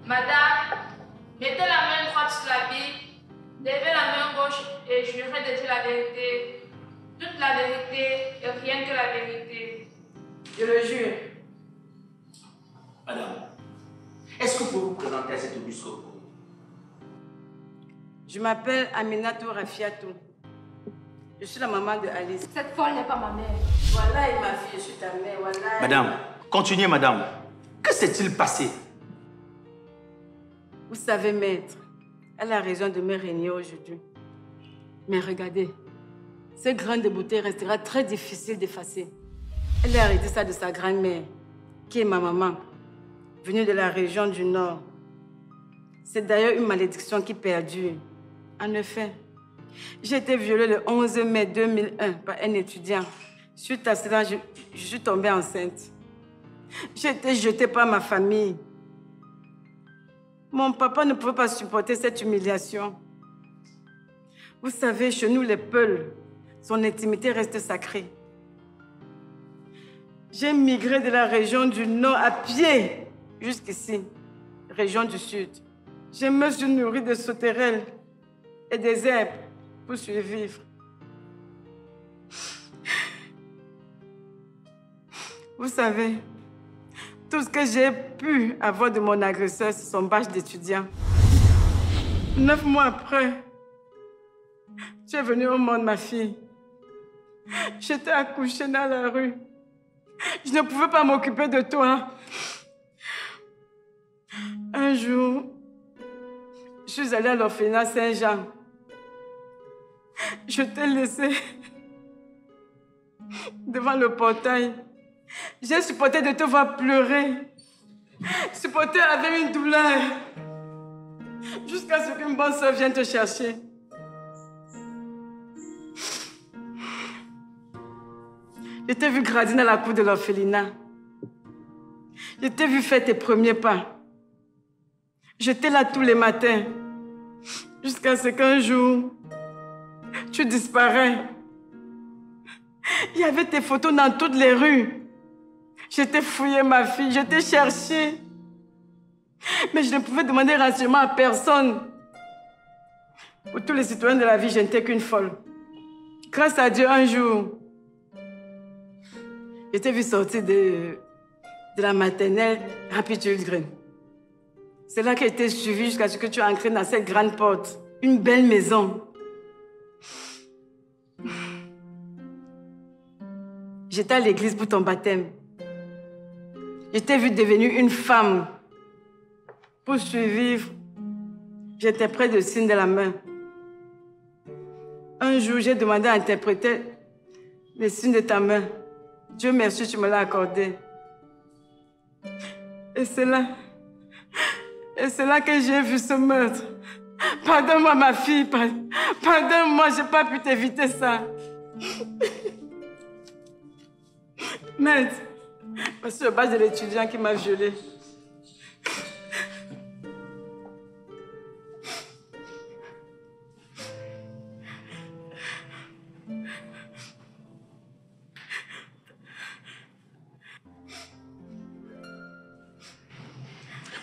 Madame, mettez la main droite sur la Bible, levez la main gauche et jurez de dire la vérité, toute la vérité et rien que la vérité. Je le jure. Madame, est-ce que vous pouvez vous présenter à cette auguste cour? Je m'appelle Aminatou Rafiatou. Je suis la maman de Alice. Cette folle n'est pas ma mère. Voilà, et ma fille, je suis ta mère. Voilà. Madame, continuez, madame. Que s'est-il passé? Vous savez, maître, elle a raison de me régner aujourd'hui. Mais regardez, ce grain de beauté restera très difficile d'effacer. Elle a hérité ça de sa grand-mère, qui est ma maman, venue de la région du Nord. C'est d'ailleurs une malédiction qui perdure. En effet, j'ai été violée le 11 mai 2001 par un étudiant. Suite à cela, je suis tombée enceinte. J'ai été jetée par ma famille. Mon papa ne pouvait pas supporter cette humiliation. Vous savez, chez nous, les Peuls, son intimité reste sacrée. J'ai migré de la région du Nord à pied jusqu'ici, région du Sud. Je me suis nourrie de sauterelles et des herbes pour survivre. Vous savez, tout ce que j'ai pu avoir de mon agresseur, c'est son badge d'étudiant. 9 mois après, tu es venue au monde, ma fille. J'étais accouchée dans la rue. Je ne pouvais pas m'occuper de toi. Un jour, je suis allée à l'orphelinat Saint-Jean. Je t'ai laissé devant le portail. J'ai supporté de te voir pleurer. Supporté avec une douleur. Jusqu'à ce qu'une bonne soeur vienne te chercher. Je t'ai vu gradiner à la cour de l'orphelinat. Je t'ai vu faire tes premiers pas. J'étais là tous les matins. Jusqu'à ce qu'un jour, tu disparais. Il y avait tes photos dans toutes les rues. Je t'ai fouillé, ma fille, je t'ai cherché. Mais je ne pouvais demander renseignement à personne. Pour tous les citoyens de la vie, je n'étais qu'une folle. Grâce à Dieu, un jour, je t'ai vu sortir de la maternelle Happy Children. C'est là que j'ai été suivie jusqu'à ce que tu entres dans cette grande porte. Une belle maison. J'étais à l'église pour ton baptême. Je t'ai vu devenir une femme. Pour survivre, j'interprète le signe de la main. Un jour, j'ai demandé à interpréter le signe de ta main. Dieu merci, tu me l'as accordé. Et c'est là que j'ai vu ce meurtre. Pardonne-moi, ma fille. Pardonne-moi, je n'ai pas pu t'éviter ça. Maître, c'est le base de l'étudiant qui m'a violée.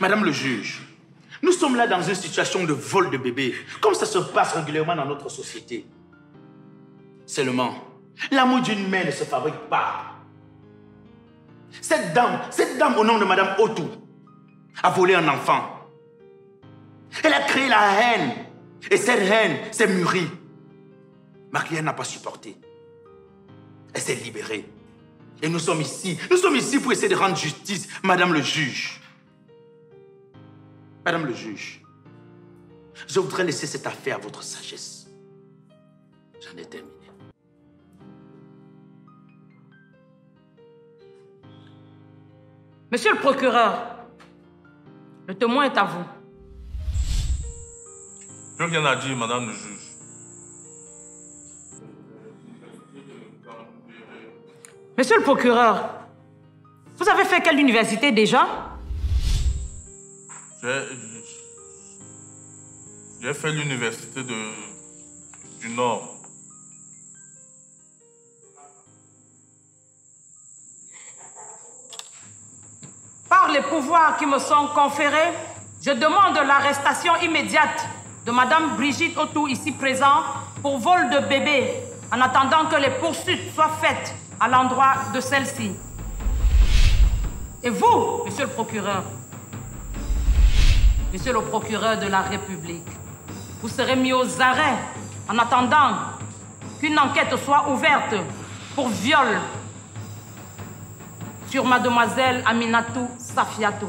Madame le juge, nous sommes là dans une situation de vol de bébé, comme ça se passe régulièrement dans notre société. Seulement, l'amour d'une mère ne se fabrique pas. Cette dame au nom de Madame Otou, a volé un enfant. Elle a créé la haine, et cette haine s'est mûrie. Ma cliente n'a pas supporté. Elle s'est libérée. Et nous sommes ici pour essayer de rendre justice, Madame le juge. Madame le juge, je voudrais laisser cette affaire à votre sagesse. J'en ai terminé. Monsieur le procureur, le témoin est à vous. Plus rien à dire, Madame le juge. Monsieur le procureur, vous avez fait quelle université déjà? J'ai fait l'université du Nord. Par les pouvoirs qui me sont conférés, je demande l'arrestation immédiate de Madame Brigitte Otou, ici présente, pour vol de bébé, en attendant que les poursuites soient faites à l'endroit de celle-ci. Et vous, monsieur le procureur, monsieur le procureur de la République, vous serez mis aux arrêts en attendant qu'une enquête soit ouverte pour viol sur mademoiselle Aminatou Safiatou.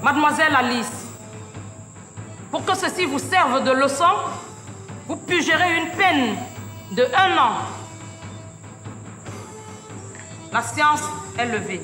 Mademoiselle Alice, pour que ceci vous serve de leçon, vous purgerez une peine de 1 an. La séance est levée.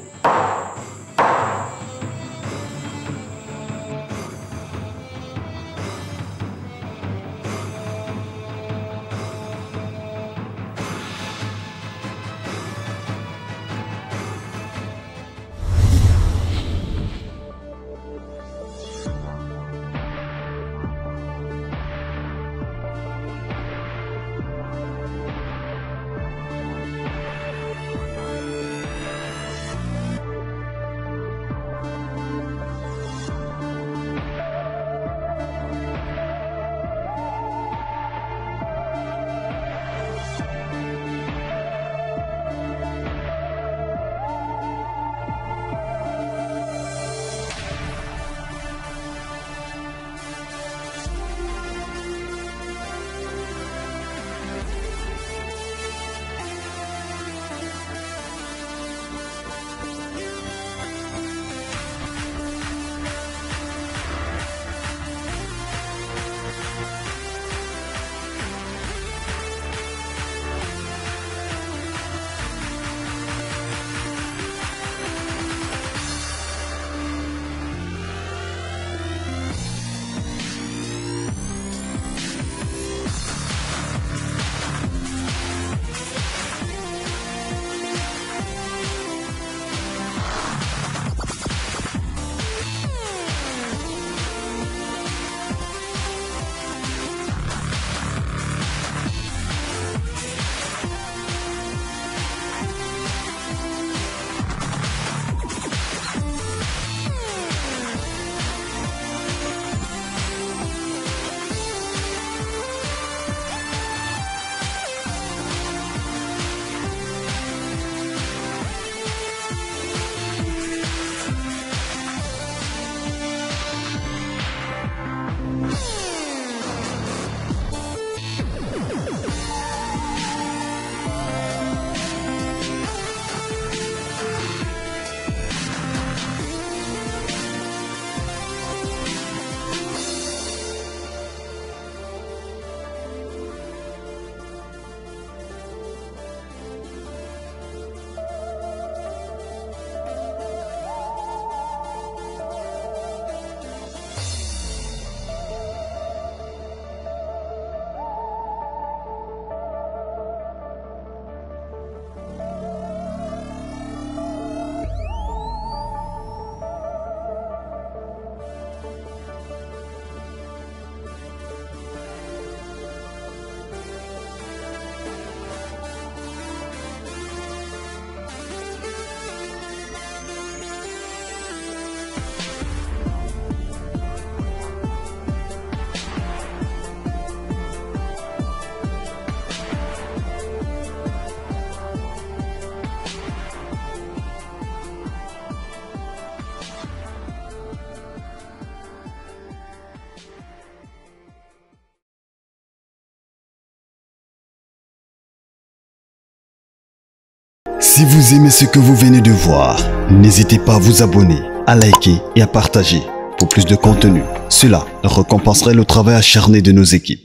Si vous aimez ce que vous venez de voir, n'hésitez pas à vous abonner, à liker et à partager. Pour plus de contenu, cela récompenserait le travail acharné de nos équipes.